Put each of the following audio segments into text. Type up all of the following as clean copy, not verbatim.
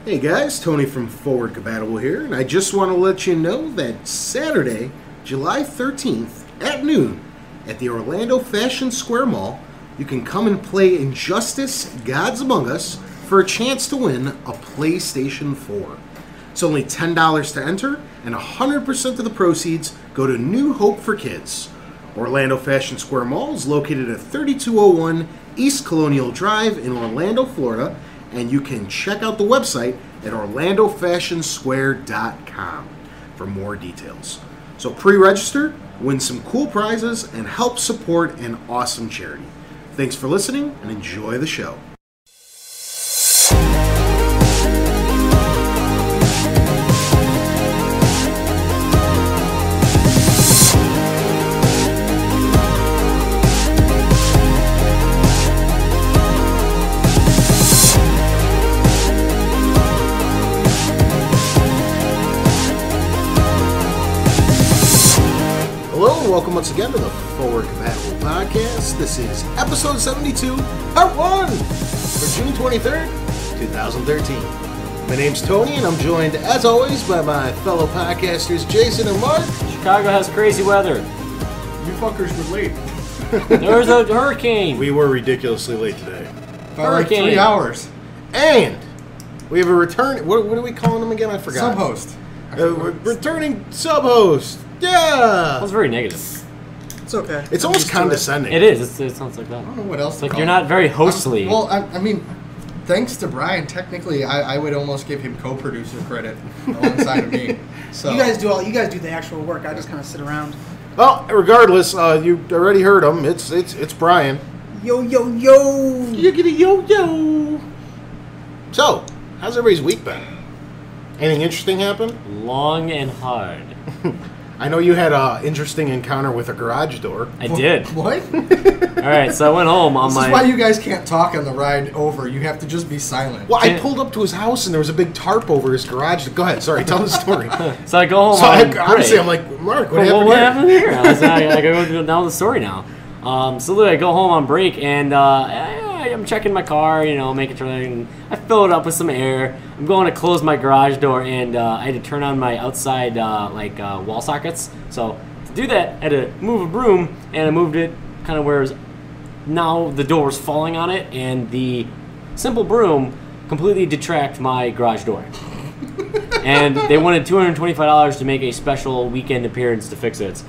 Hey guys, Tony from FwdCompatible here, and I just want to let you know that Saturday, July 13th at noon at the Orlando Fashion Square Mall, you can come and play Injustice Gods Among Us for a chance to win a PlayStation 4. It's only $10 to enter, and 100% of the proceeds go to New Hope for Kids. Orlando Fashion Square Mall is located at 3201 East Colonial Drive in Orlando, Florida, and you can check out the website at orlandofashionsquare.com for more details. So pre-register, win some cool prizes, and help support an awesome charity. Thanks for listening, and enjoy the show. Welcome once again to the FwdCompatible podcast. This is episode 72, part 1, for June 23rd, 2013. My name's Tony, and I'm joined, as always, by my fellow podcasters, Jason and Mark. Chicago has crazy weather. You fuckers were late. There was a hurricane. We were ridiculously late today. By like 3 hours. And we have a return. What are we calling them again? I forgot. Sub-host. Returning sub-host. Yeah. That was very negative. It's okay. It's almost condescending. It is. It sounds like that. I don't know what else to Like call you're it. not very hostly. I mean, thanks to Brian, technically, I would almost give him co-producer credit alongside of me. So You guys do the actual work. I just kind of sit around. Well, regardless, you already heard him. It's Brian. Yo, yo, yo. You get a yo-yo. So, how's everybody's week been? Anything interesting happen? Long and hard. I know you had an interesting encounter with a garage door. I did. What? All right, so I went home on This my. is why you guys can't talk on the ride over. You have to just be silent. Well, I pulled up to his house and there was a big tarp over his garage. Go ahead, sorry, tell the story. So I go home. So on honestly, break. I'm like, Mark, What happened here? I go down the story now. So literally, I go home on break and I'm checking my car, making sure I fill it up with some air. I'm going to close my garage door, and I had to turn on my outside wall sockets. So to do that, I had to move a broom, and I moved it kind of where now the door was falling on it, and the simple broom completely detract my garage door. And they wanted $225 to make a special weekend appearance to fix it.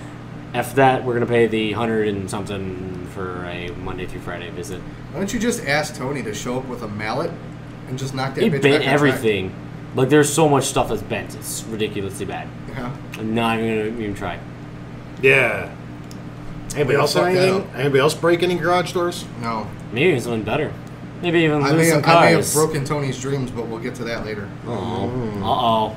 After that, we're going to pay the $100 and something for a Monday through Friday visit. Why don't you just ask Tony to show up with a mallet and just knock that He bitch bent back on everything. Like, there's so much stuff that's bent. It's ridiculously bad. track? Yeah. I'm not even going to even try. Yeah. Anybody else have Fuck that anything? up. Anybody else break any garage doors? No. Maybe even something better. Maybe even I lose may some have cars. broken Tony's dreams, but we'll get to that later. Uh-oh.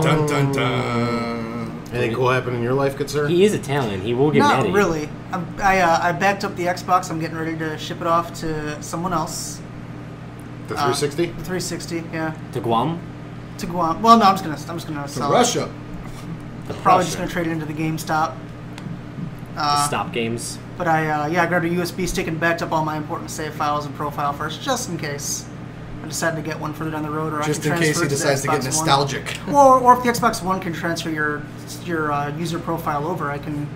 Dun dun dun. Anything cool happen in your life, good sir? He is Italian. He will get mad Not at you. really. I backed up the Xbox. I'm getting ready to ship it off to someone else. The 360? The 360, yeah. To Guam? To Guam. Well, no, I'm just gonna To sell Russia. it. Probably just gonna trade it into the GameStop. To stop games? But I grabbed a USB stick and backed up all my important save files and profile first, just in case. I decided to get one further down the road, or Just I in can case transfer he it to the decides to get Xbox One. nostalgic. Or if the Xbox One can transfer your user profile over, I can.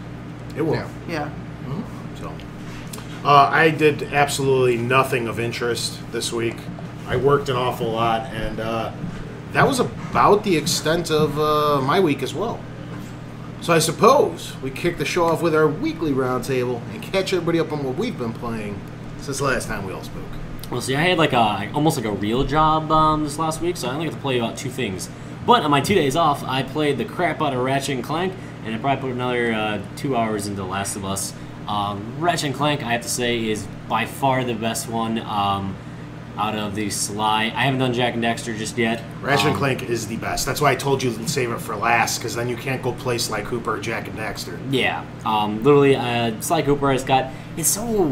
It will. Yeah. Yeah. So, I did absolutely nothing of interest this week. I worked an awful lot, and that was about the extent of my week as well. So I suppose we kick the show off with our weekly roundtable and catch everybody up on what we've been playing since the last time we all spoke. Well, see, I had almost like a real job this last week, so I only got to play about 2 things. But on my 2 days off, I played the crap out of Ratchet and Clank, and I probably put another 2 hours into The Last of Us. Ratchet and Clank, I have to say, is by far the best one out of the Sly. I haven't done Jak and Daxter just yet. Ratchet and Clank is the best. That's why I told you to save it for last, because then you can't go play Sly Cooper or Jak and Daxter. Yeah, literally, Sly Cooper it's so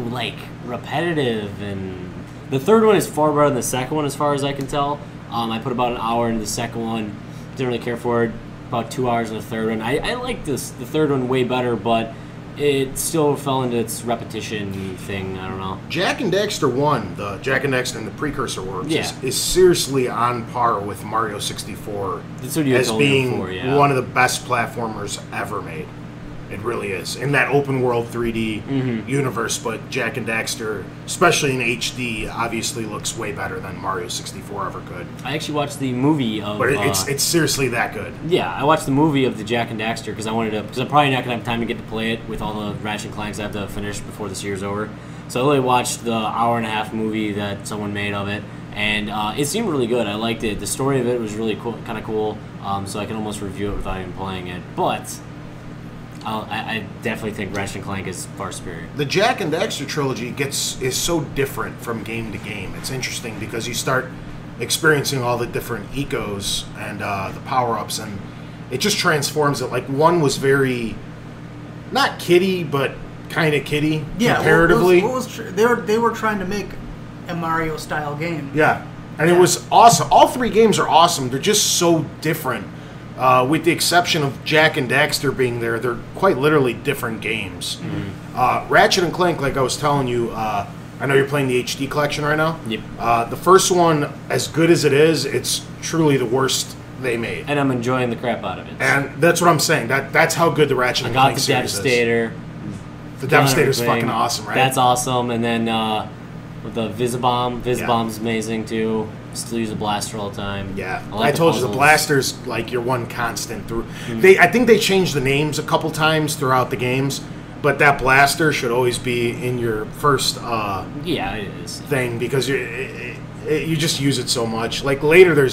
repetitive, and the third one is far better than the second one as far as I can tell. I put about an hour into the second one, didn't really care for it. About 2 hours in the third one. I like the third one way better, but it still fell into its repetition thing. I don't know. Jak and Daxter 1, the Jak and Daxter and the precursor works, Yeah. is seriously on par with Mario 64 That's what you had as told me being before, yeah. one of the best platformers ever made. It really is. In that open world 3D universe, but Jak and Daxter, especially in HD, obviously looks way better than Mario 64 ever could. I actually watched the movie of. But it's seriously that good. Yeah, I watched the movie of the Jak and Daxter because I wanted to. Because I'm probably not gonna have time to get to play it with all the Ratchet and Clanks I have to finish before this year's over. So I really watched the hour-and-a-half movie that someone made of it, and it seemed really good. I liked it. The story of it was really cool, kind of cool. So I can almost review it without even playing it, but. I definitely think Ratchet and Clank is far superior. The Jak and Daxter trilogy is so different from game to game. It's interesting because you start experiencing all the different ecos and the power-ups, and it just transforms it. Like, one was very, not kiddie, but kind of kiddie comparatively. They were trying to make a Mario-style game. Yeah, and it was awesome. All three games are awesome. They're just so different. With the exception of Jak and Daxter being there, they're quite literally different games. Ratchet and Clank, like I was telling you, I know you're playing the HD collection right now. Yep. The first one, as good as it is, it's truly the worst they made. And I'm enjoying the crap out of it. And that's what I'm saying. That's how good the Ratchet and Clank series is. Devastator. The Devastator's fucking awesome, right? That's awesome. And then with the Visibomb's amazing too. Still use a blaster all the time. Yeah, I told you the blaster's like your one constant through. I think they changed the names a couple times throughout the games, but that blaster should always be in your first yeah, it is. thing because you just use it so much. Like later,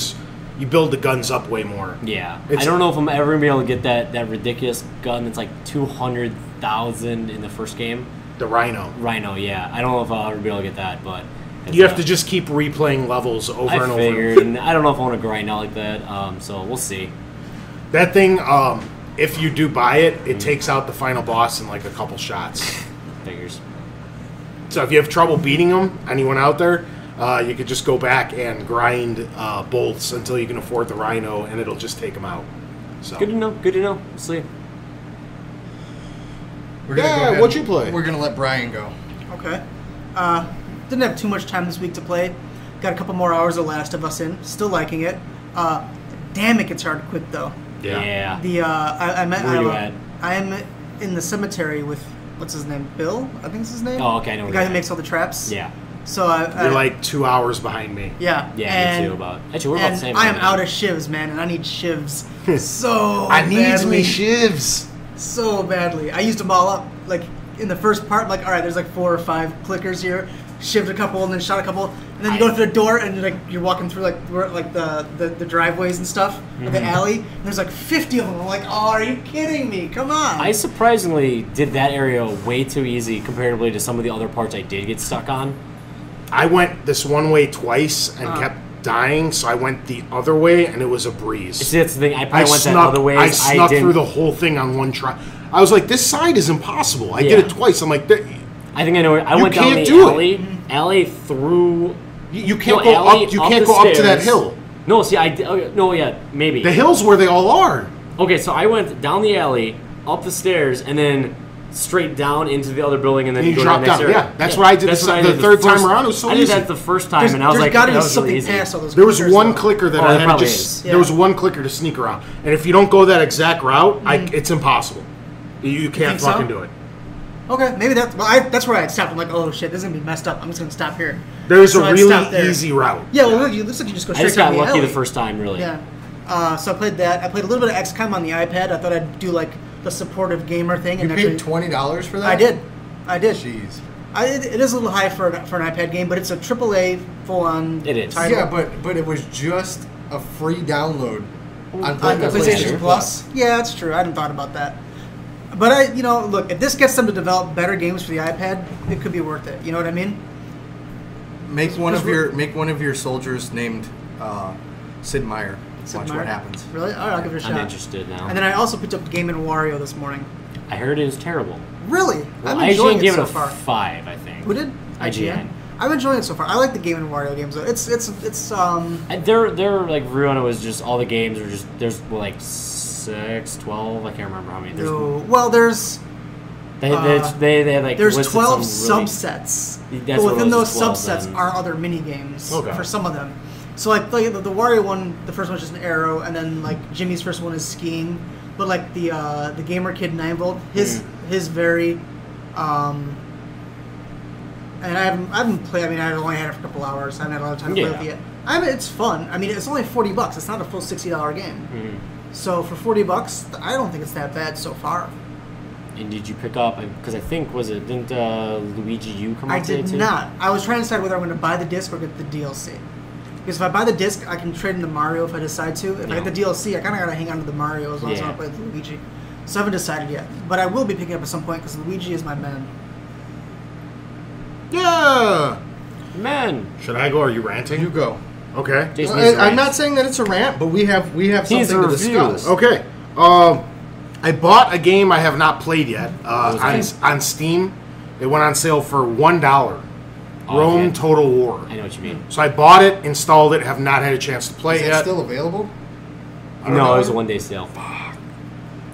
you build the guns up way more. Yeah, I don't know if I'm ever gonna be able to get that ridiculous gun that's like 200,000 in the first game. The Rhino. Rhino, yeah. I don't know if I'll ever be able to get that, but. You have to just keep replaying levels over and over. I figured, and I don't know if I want to grind out like that, so we'll see. That thing, if you do buy it, it takes out the final boss in like a couple shots. Figures. So if you have trouble beating them, anyone out there, you could just go back and grind bolts until you can afford the Rhino, and it'll just take them out. So. Good to know. Good to know. We'll see. What'd you play? We're going to let Brian go. Okay. Didn't have too much time this week to play. Got a couple more hours of Last of Us in. Still liking it. Damn, it gets hard to quit though. Yeah. The Where are you at? I'm in the cemetery with what's his name? Bill, I think is his name. Oh, okay, I know. The guy who makes all the traps. Yeah. So you're like 2 hours behind me. Yeah. Yeah, me too. Actually, we're about the same. I am out of shivs, man, and I need shivs so. I need badly. me shivs so badly. I used them all up like in the first part. Like, all right, there's like 4 or 5 clickers here. Shivved a couple and then shot a couple, and then you go through the door and you're walking through like the driveways and stuff, or the alley. And there's like 50 of them. I'm like, oh, are you kidding me? Come on! I surprisingly did that area way too easy comparatively to some of the other parts I did get stuck on. I went this one way twice and kept dying, so I went the other way, and it was a breeze. See, that's the thing. I probably went that other way. I snuck through the whole thing on one try. I was like, this side is impossible. I did it twice. I'm like, I think I know. I went down the alley through. You can't go up. You can't go up to that hill. No, see, maybe the hill's where they all are. Okay, so I went down the alley, up the stairs, and then straight down into the other building, and then you go drop to the next down. area. Yeah, that's what I did. The third time around, it was so easy. I did that the first time, and I was like, "There's got to be that was something really easy. past all those." There was one clicker that I had to just. Yeah. There was one clicker to sneak around, and if you don't go that exact route, it's impossible. You can't fucking do it. Okay, maybe that's where I'd stop. I'm like, oh shit, this is gonna be messed up. I'm just gonna stop here. There's a really easy route. Yeah, well, it looks like you just go straight. I just got down the lucky alley. the first time, really. Yeah. So I played that. I played a little bit of XCOM on the iPad. I thought I'd do like the supportive gamer thing. You paid $20 for that? I did. Jeez. It is a little high for an iPad game, but it's a AAA full-on. It is. Title. Yeah, but it was just a free download on PlayStation Plus. Yeah, that's true. I hadn't thought about that. But look, if this gets them to develop better games for the iPad, it could be worth it. You know what I mean? Make one of your soldiers named Sid Meier. Watch what happens. Really? All right, I'll give it a shot. I'm interested now. And then I also picked up Game & Wario this morning. I heard it was terrible. Really? Well, I'm enjoying IGN gave it so it a far. 5, I think. Who did? IGN. I'm enjoying it so far. I like the Game & Wario games though. It's Their like review on it was just all the games are just like 6, 12. I can't remember how many. No. Well, there's They have like there's listed 12 some really- subsets. That's But what within it those was, 12 subsets then. are other mini games Okay. for some of them. So like the Wario one, the first one's just an arrow, and then like Jimmy's first one is skiing. But like the Gamer Kid 9V, his very and I haven't played. I mean, I've only had it for a couple hours. I haven't had a lot of time to play with it yet. I mean, it's fun. I mean, it's only $40. It's not a full $60 game. So for $40, I don't think it's that bad so far. And did you pick up? Because I think didn't Luigi U come out I today did too? not. I was trying to decide whether I'm going to buy the disc or get the DLC. Because if I buy the disc, I can trade into Mario if I decide to. If I get the DLC, I kind of got to hang on to the Mario as long as I want to play the Luigi. So I haven't decided yet. But I will be picking up at some point because Luigi is my man. Yeah. Man. Should I go? Or are you ranting? You go. Okay. Jason needs to I'm rant. not saying that it's a rant, but we have He's something a to discuss. Okay. I bought a game I have not played yet on Steam. It went on sale for $1. Rome okay. Total War. I know what you mean. So I bought it, installed it, have not had a chance to play Is it it yet. still available? No, it was a one-day sale.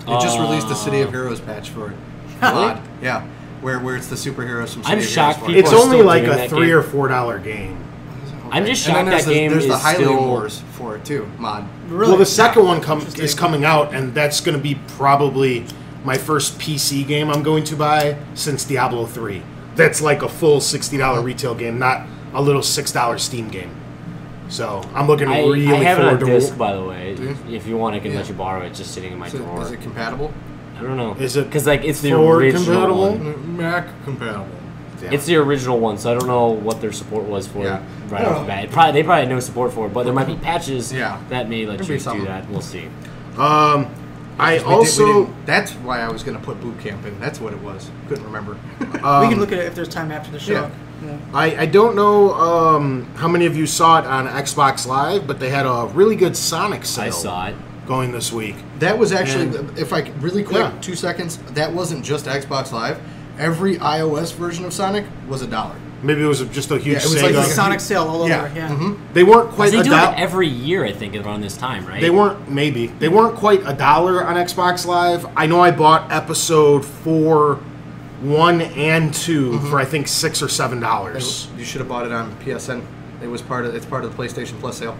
It just released a City of Heroes patch for it. Really? Yeah, where it's the superheroes from City I'm of shocked Heroes. people It's are only still like doing a that $3 game. or $4 game. I'm just And shocked then that game there's is the Hylian still. Wars for it too, mod. Really? Well, the second one Interesting. is coming out, and that's going to be probably my first PC game I'm going to buy since Diablo 3. That's like a full $60 retail game, not a little $6 Steam game. So I'm looking I really have it on forward to. disc, by the way. you? If you want, I can Yeah. let you borrow it. Just sitting in my drawer. Is it compatible? I don't know. Is it because like it's the forward original compatible? one. Mac compatible. Damn. It's the original one, so I don't know what their support was for Yeah. it right off the bat. They probably had no support for it, but there might be patches Yeah. that may let Could you be do something. that. We'll see. I We also didn't- that's why I was going to put boot camp in. That's what it was. Couldn't remember. We can look at it if there's time after the show. Yeah. I don't know how many of you saw it on Xbox Live, but they had a really good Sonic sale I saw it. going this week. That was actually, And- if I could- really quick, Yeah. 2 seconds. That wasn't just Xbox Live. Every iOS version of Sonic was $1. Maybe it was just a huge Yeah, it was Sega. like It's a a Sonic sale all over. Yeah. Yeah. Mhm. They weren't quite They a do it dollar. every year, I think, around this time, right? They weren't quite $1 on Xbox Live. I know I bought episode 4, 1 and 2 for I think $6 or $7. You should have bought it on PSN. It's part of the PlayStation Plus sale.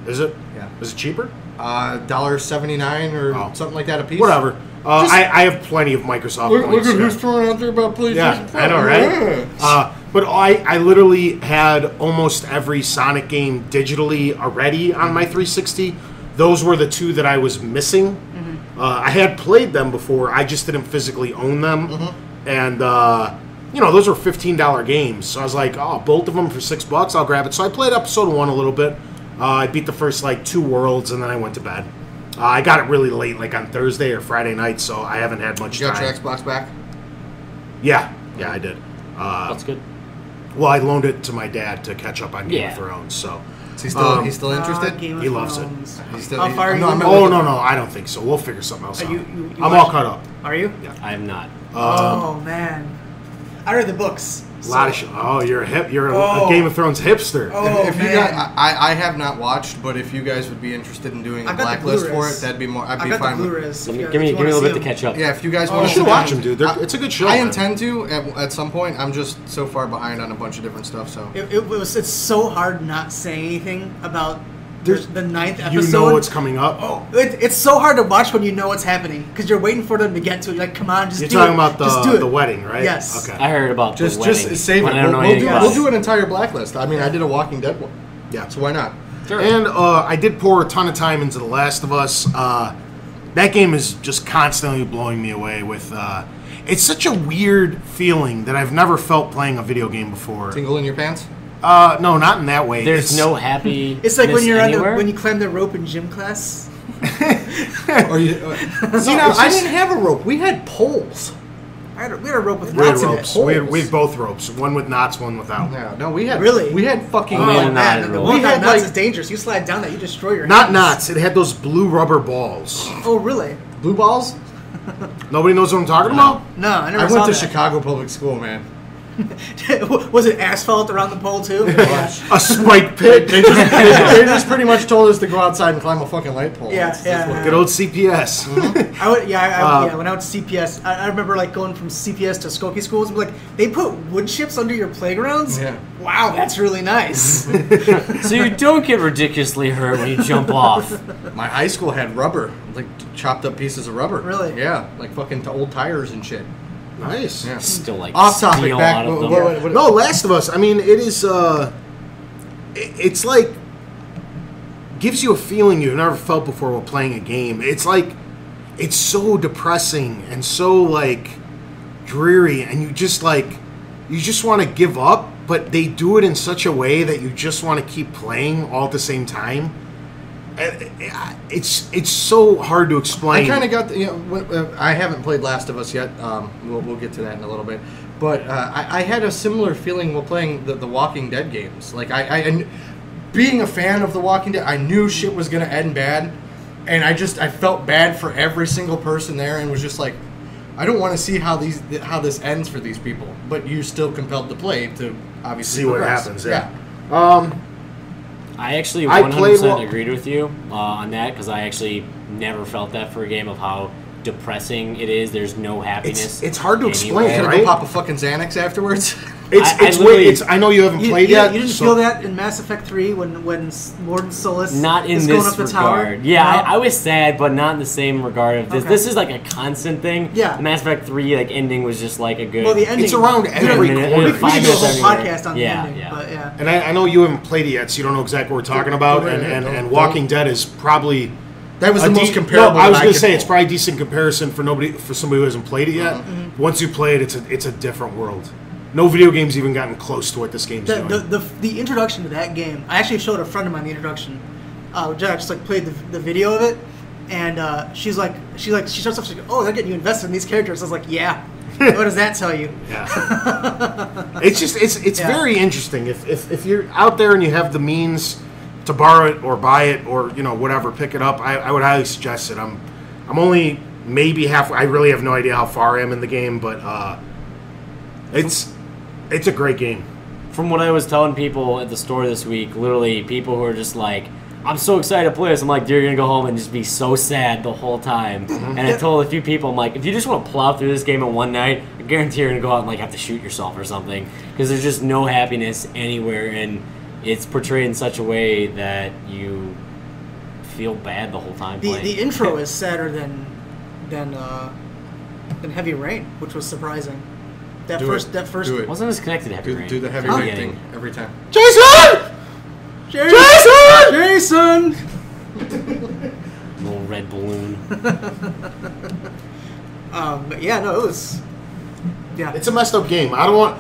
Is it? Yeah. Is it cheaper? $1.79 or Oh. something like that a piece. Whatever. I have plenty of Microsoft points. Look at yeah. who's throwing out there about PlayStation Yeah, Plus. I know, right? But I literally had almost every Sonic game digitally already on my 360. Those were the two that I was missing. I had played them before. I just didn't physically own them. And, those were $15 games. So I was like, oh, both of them for $6, I'll grab it. So I played episode 1 a little bit. I beat the first, 2 worlds, and then I went to bed. I got it really late, like on Thursday or Friday night, so I haven't had much You got time. your Xbox back? Yeah, I did. That's good. Well, I loaned it to my dad to catch up on Game Yeah. of Thrones, so. Is he still interested? Game of He loves it. Thrones. He's still- How far are you? no, I'm in? not- Oh, no, I don't think so. We'll figure something else Are out. you I'm watch- all caught up. Are you? I am not. Oh man, I read the books. A lot of Oh, you're a hip. You're a Oh. Game of Thrones hipster. Oh If you man, guys, I have not watched, but if you guys would be interested in doing a I've got the blacklist for Blu-rays. it, that'd be more. I'd I've be got fine the with. Blu-rays. Give me, if give me you a wanna little see bit to them. catch up. Yeah, if you guys Oh. want You to should watch them, dude. It's a good show. I man. intend to at some point. I'm just so far behind on a bunch of different stuff. So It's so hard not saying anything about the 9th You episode. know what's coming up. Oh, it's so hard to watch when you know what's happening because you're waiting for them to get to it. You're like, come on, just You're do talking it. about Just do it. the wedding, right? Yes. Okay. I heard about just the wedding, save it. but I don't know We'll anything about we'll it. do an entire blacklist. I mean, I did a Walking Dead one. Yeah. So why not? Sure. And I did pour a ton of time into The Last of Us. That game is just constantly blowing me away with. It's such a weird feeling that I've never felt playing a video game before. Tingle in your pants? No, not in that way. There's It's- no happy. It's like when you're anywhere. when you climb the rope in gym class. Or you, see now, I didn't have a rope. We had poles. We had a rope with We had knots in it. ropes. We had both ropes. One with knots, one without. No, we had Really? We had fucking. Oh, Oh man, man, not the rope. one We without had, knots like- is dangerous. You slide down that, you destroy your Not hands. knots. It had those blue rubber balls. Oh really? blue balls. Nobody knows what I'm talking about? No, I never I saw went to that. Chicago public school, man. Was it asphalt around the pole too? A spike pit. They just pretty much told us to go outside and climb a fucking light pole. Good old CPS. When I went to CPS, I remember like going from CPS to Skokie schools and be like, they put wood chips under your playgrounds? Yeah. Wow, that's really nice. So you don't get ridiculously hurt when you jump off. My high school had rubber, like chopped up pieces of rubber. Really? Yeah, like fucking old tires and shit. Nice. Yeah. Still like Off topic, steel back. out of them. No, Last of Us. I mean, it is. It's like gives you a feeling you've never felt before while playing a game. It's like it's so depressing and so like dreary, and you just want to give up. But they do it in such a way that you just want to keep playing all at the same time. It's so hard to explain. I kind of got I haven't played Last of Us yet. We'll get to that in a little bit. But I had a similar feeling while playing the Walking Dead games. Like I being a fan of the Walking Dead, I knew shit was gonna end bad, and I felt bad for every single person there, and was just like, I don't want to see how this ends for these people. But you're still compelled to play to obviously see what progress. happens. Yeah. I actually I 100% agreed with you on that, because I actually never felt that for a game of how depressing it is. There's no happiness. It's hard to explain, Can I right? go pop a fucking Xanax afterwards? I know you haven't played You yet. didn't feel that in Mass Effect 3 when Warden Solis Not in is this going up the regard. tower? Yeah, No? I was sad, but not in the same regard of this. Okay. This is like a constant thing. Yeah. The Mass Effect 3 like ending was just like a good. Well, the ending. It's around every minute, corner. We five could do a minutes whole everywhere. podcast on Yeah, the ending, yeah. but yeah. And I know you haven't played it yet, so you don't know exactly what we're talking about. And Walking Dead is probably That was the most comparable. No, I was that going to could say pull. it's probably a decent comparison for somebody who hasn't played it yet. Mm-hmm. Once you play it, it's a different world. No video game's even gotten close to what this game's doing. The introduction to that game, I actually showed a friend of mine the introduction. Jack just like played the video of it, and she starts off. She's like, "Oh, they're getting you invested in these characters." I was like, "Yeah." What does that tell you? Yeah. It's Yeah. very interesting. If you're out there and you have the means to borrow it or buy it or whatever, pick it up. I would highly suggest it. I'm only maybe halfway. I really have no idea how far I am in the game, but it's a great game. From what I was telling people at the store this week, literally people who are just like, I'm so excited to play this. I'm like, you're going to go home and just be so sad the whole time. And I told a few people, I'm like, if you just want to plow through this game in one night, I guarantee you're going to go out and like have to shoot yourself or something. Because there's just no happiness anywhere, and it's portrayed in such a way that you feel bad the whole time playing. The intro is sadder than Heavy Rain, which was surprising. That Do first Do it. Wasn't as connected to Heavy Rain. Do the heavy From rain beginning. thing every time. Jason! Jason! Little red balloon. But yeah, no, it was. Yeah. It's a messed up game. I want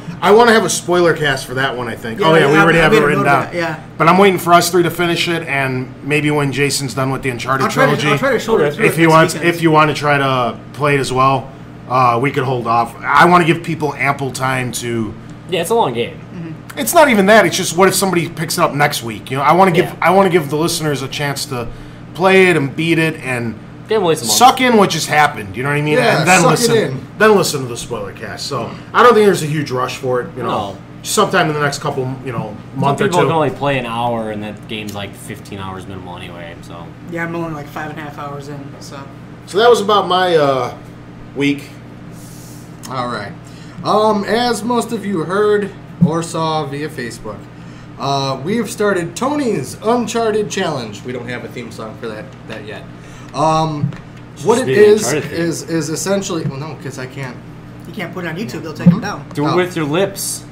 to have a spoiler cast for that one, I think. Yeah, we already have it made a written note of down. that, yeah. But I'm waiting for us three to finish it, and maybe when Jason's done with the Uncharted trilogy, I'll try to shoulder it through if it you next want, weekend. if you want to try to play it as well, we could hold off. I want to give people ample time to. Yeah, it's a long game. It's not even that. It's just what if somebody picks it up next week? I want to give the listeners a chance to play it and beat it and Give them at least a month. suck in what just happened. You know what I mean? Yeah, and then suck listen. it in. Then listen to the spoiler cast. So I don't think there's a huge rush for it. No. Sometime in the next couple, Some month or people two. can only play an hour, and that game's like 15 hours minimal anyway. So Yeah, I'm only like 5.5 hours in, so. So that was about my week. All right. As most of you heard or saw via Facebook, we have started Tony's Uncharted Challenge. We don't have a theme song for that yet. What it be the is Uncharted theme. is essentially because I can't. You can't put it on YouTube, they'll take it down. do it Oh. with your lips.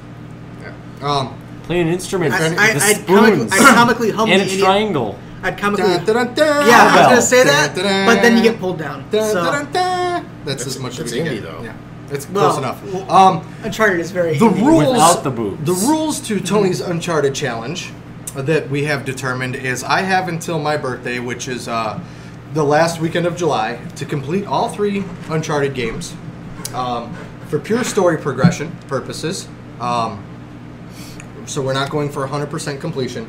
Play an instrument. with I'd spoons comically hum and the a Indian. triangle. I'd comically. Dun, dun, dun, dun. Yeah, I was Cowbell. gonna say that, Dun, dun, but then you get pulled down. Dun, So dun, dun, dun. That's as much that's as we indie, get. though. Yeah, it's well, close enough. Uncharted is very The indie. rules Without the boobs. The rules to Tony's Uncharted Challenge that we have determined is I have until my birthday, which is the last weekend of July, to complete all 3 Uncharted games for pure story progression purposes. So we're not going for 100% completion.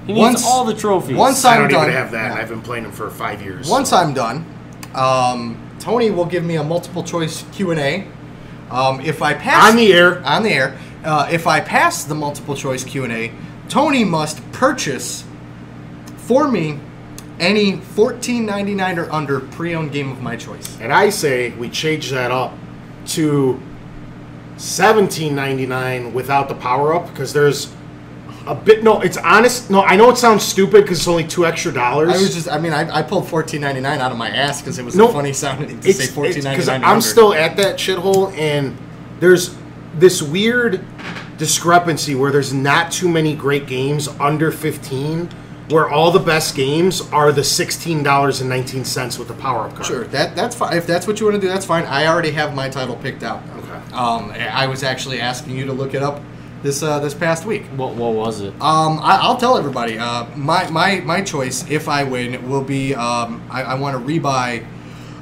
He needs all the trophies. Once I I'm don't done, even have that. yeah. I've been playing them for 5 years. Once I'm done, Tony will give me a multiple choice Q&A If I pass On the air. if I pass the multiple choice Q&A, Tony must purchase for me any $14.99 or under pre-owned game of my choice. And I say we change that up to $17.99 without the power-up, because there's a bit... No, it's honest. No, I know it sounds stupid because it's only $2 extra. I pulled $14.99 out of my ass because it was funny sounding to say $14.99 because I'm still at that shithole, and there's this weird discrepancy where there's not too many great games under 15, where all the best games are the $16.19 with the power-up card. Sure, that's fine. If that's what you want to do, that's fine. I already have my title picked out. Okay. I was actually asking you to look it up this past week. What was it? I'll tell everybody. My choice, if I win, will be I want to rebuy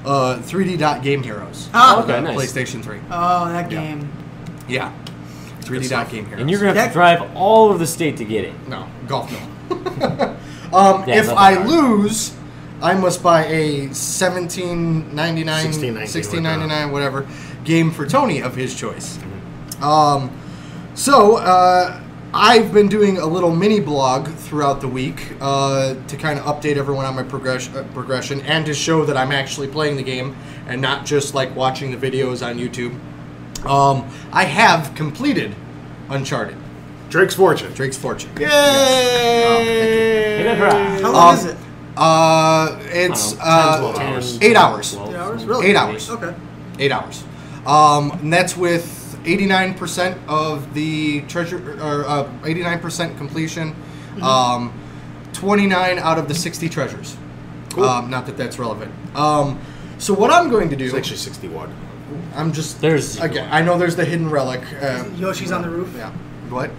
3D Dot Game Heroes. Oh, okay, nice. PlayStation 3. Oh, that game. Yeah. 3D Dot Game Heroes. And you're going to have to drive all over the state to get it. No, golf no. Yeah, if I lose, I must buy a $17.99, $16.99, whatever, game for Tony of his choice. So I've been doing a little mini blog throughout the week to kind of update everyone on my progression and to show that I'm actually playing the game and not just like watching the videos on YouTube. I have completed Uncharted. Drake's Fortune. Yay! Yes. How long is it? It's 10, 8 hours. 12. 8 hours? Really? 8 hours. Okay. 8 hours. And that's with 89% of the treasure, or 89% completion. 29 out of the 60 treasures. Cool. Not that that's relevant. So what I'm going to do? It's actually 61. I'm just There's again. I know there's the hidden relic. Yoshi's on the roof. Yeah. What?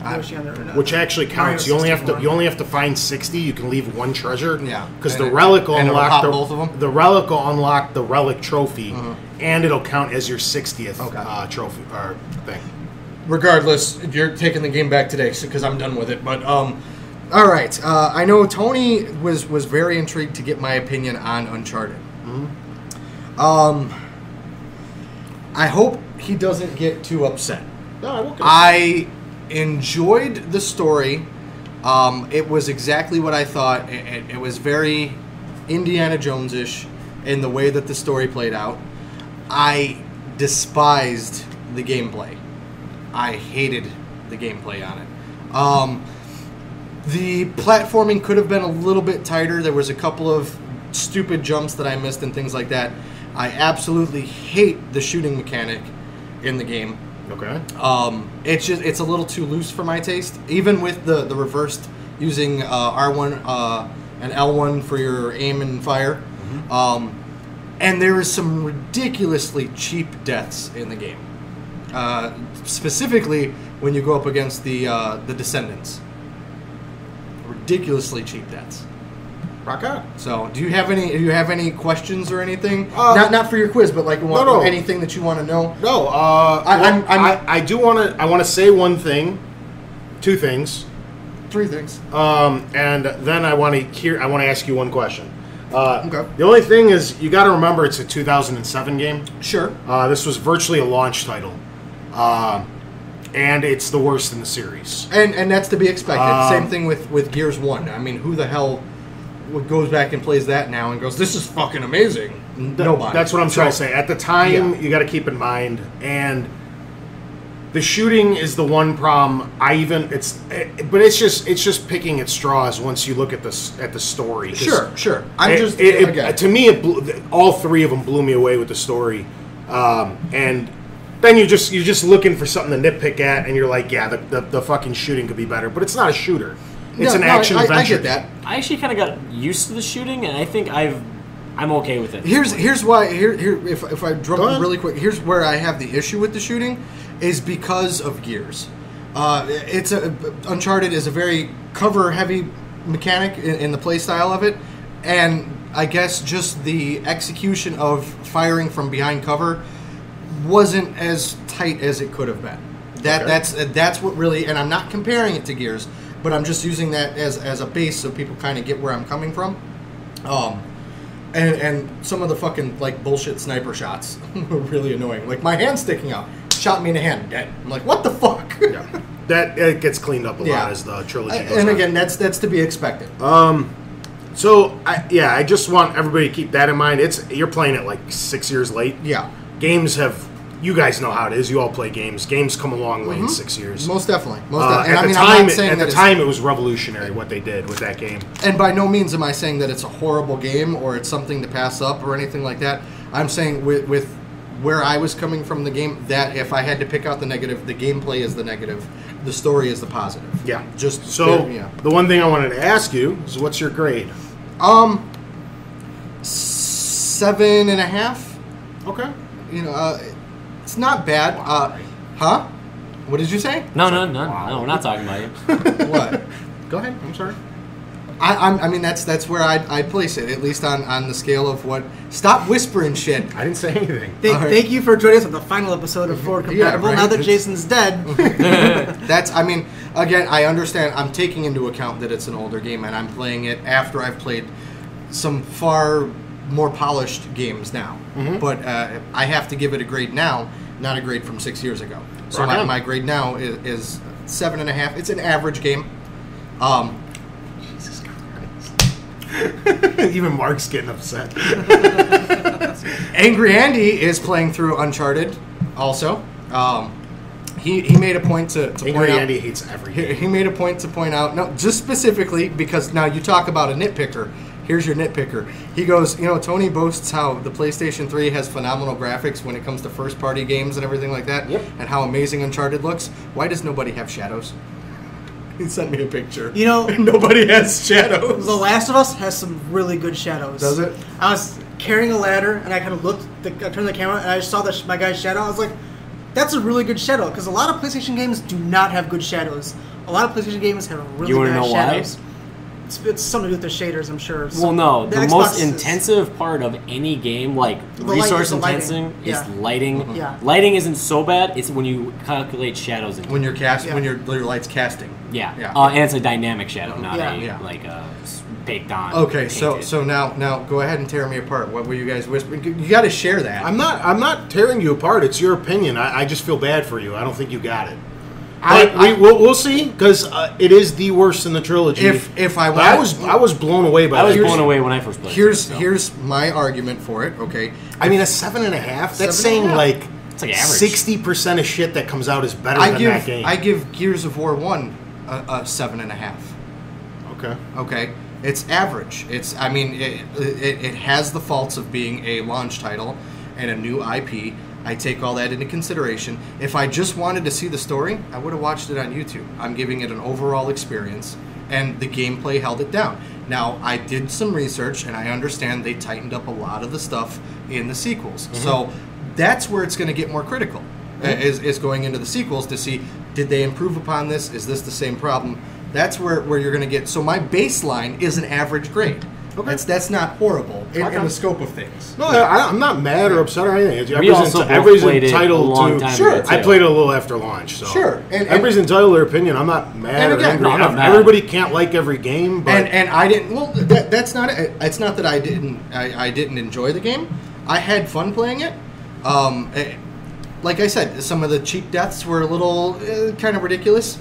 Yoshi on the roof. Which actually counts. Mario You only have to find 60. You can leave one treasure. Yeah. Because And the it- relic will and it'll unlock pop both of them? The relic will unlock the relic trophy, and it'll count as your 60th Okay. trophy or thing. Regardless, you're taking the game back today because I'm done with it. But all right, I know Tony was very intrigued to get my opinion on Uncharted. I hope he doesn't get too upset. No, I won't. I enjoyed the story. It was exactly what I thought. It was very Indiana Jones-ish in the way that the story played out. I despised the gameplay. I hated the gameplay on it. The platforming could have been a little bit tighter. There was a couple of stupid jumps that I missed and things like that. I absolutely hate the shooting mechanic in the game. Okay. It's a little too loose for my taste. Even with the reversed using R1 and L1 for your aim and fire. And there is some ridiculously cheap deaths in the game. Specifically when you go up against the Descendants. Ridiculously cheap deaths. Rock on. So, do you have any questions or anything? Not for your quiz, but like anything that you want to know. No. I do want to. I want to say one thing, two things, 3 things. and then I want to ask you one question. Okay. The only thing is, you got to remember it's a 2007 game. Sure. This was virtually a launch title, and it's the worst in the series. And that's to be expected. Same thing with Gears 1. I mean, who the hell goes back and plays that now and goes, this is fucking amazing? Nobody. That's what I'm trying to say. At the time, you got to keep in mind, and the shooting is the one problem. But it's just picking at straws once you look at the story. Sure. To me, all 3 of them blew me away with the story, and then you're just looking for something to nitpick at, and you're like, yeah, the fucking shooting could be better, but it's not a shooter. It's an action adventure. I get that. I actually kind of got used to the shooting, and I think I'm okay with it. Here's why. If I jump really quick, here's where I have the issue with the shooting, is because of Gears. Uncharted is a very cover-heavy mechanic in the play style of it, and I guess just the execution of firing from behind cover wasn't as tight as it could have been. That's what really, and I'm not comparing it to Gears, but I'm just using that as a base so people kind of get where I'm coming from. And some of the fucking like bullshit sniper shots were really annoying. Like my hand sticking out, shot me in the hand, dead. I'm like, what the fuck? Yeah. That it gets cleaned up a lot as the trilogy goes and on. again, that's to be expected. So I just want everybody to keep that in mind. You're playing it like 6 years late. Yeah. Games have. You guys know how it is. You all play games. Games come a long way in 6 years. Most definitely. At the time, it was revolutionary what they did with that game. And by no means am I saying that it's a horrible game or it's something to pass up or anything like that. I'm saying with where I was coming from the game, that if I had to pick out the negative, the gameplay is the negative, the story is the positive. Yeah. Just so. The one thing I wanted to ask you is, what's your grade? 7.5. Okay. It's not bad. Huh? What did you say? No, we're not talking about you. What? Go ahead. I'm sorry. I mean that's where I'd place it, at least on the scale of what. Stop whispering shit. I didn't say anything. Thank you for joining us on the final episode of FwdCompatible. Yeah, right. Now that Jason's dead. Again, I understand. I'm taking into account that it's an older game, and I'm playing it after I've played some far more polished games now. Mm-hmm. But I have to give it a grade now, not a grade from 6 years ago. So my grade now is 7.5. It's an average game. Jesus Christ. Even Mark's getting upset. Angry Andy is playing through Uncharted also. He made a point to point out. Andy hates everything. He made a point to point out, no, just specifically because now you talk about a nitpicker. Here's your nitpicker. He goes, Tony boasts how the PlayStation 3 has phenomenal graphics when it comes to first-party games and everything like that, and how amazing Uncharted looks. Why does nobody have shadows? He sent me a picture. Nobody has shadows. The Last of Us has some really good shadows. Does it? I was carrying a ladder, and I kind of looked, I turned the camera, and I just saw my guy's shadow. I was like, that's a really good shadow, because a lot of PlayStation games do not have good shadows. A lot of PlayStation games have really bad shadows. It's something to do with the shaders, I'm sure. Well, no. The most intensive part of any game, like resource intensive, is lighting. Mm-hmm. Yeah. Lighting isn't so bad. It's when you calculate shadows. When you're when your light's casting. Yeah. And it's a dynamic shadow, not like a baked on. Okay, so now go ahead and tear me apart. What were you guys whispering? You got to share that. I'm not tearing you apart. It's your opinion. I just feel bad for you. I don't think you got it. But we'll see, because it is the worst in the trilogy. If I was blown away by. I was blown away when I first played. Here's my argument for it. Okay, I mean a 7.5. That's saying like it's like average. 60% of shit that comes out is better than that game. I give Gears of War 1 a 7.5. Okay, it's average. It has the faults of being a launch title and a new IP. I take all that into consideration. If I just wanted to see the story, I would have watched it on YouTube. I'm giving it an overall experience, and the gameplay held it down. Now, I did some research, and I understand they tightened up a lot of the stuff in the sequels. Mm-hmm. So that's where it's going to get more critical, is going into the sequels to see, did they improve upon this? Is this the same problem? That's where you're going to get. So my baseline is an average grade. Okay. That's not horrible in the scope of things. No, I'm not mad or upset or anything. Everybody's entitled to. Sure, I played it a little after launch. So. Sure, and everybody's entitled to their opinion. I'm not mad or angry. I'm not mad. Everybody can't like every game, but and I didn't. Well, that's not it. It's not that I didn't enjoy the game. I had fun playing it. Like I said, some of the cheap deaths were a little kind of ridiculous.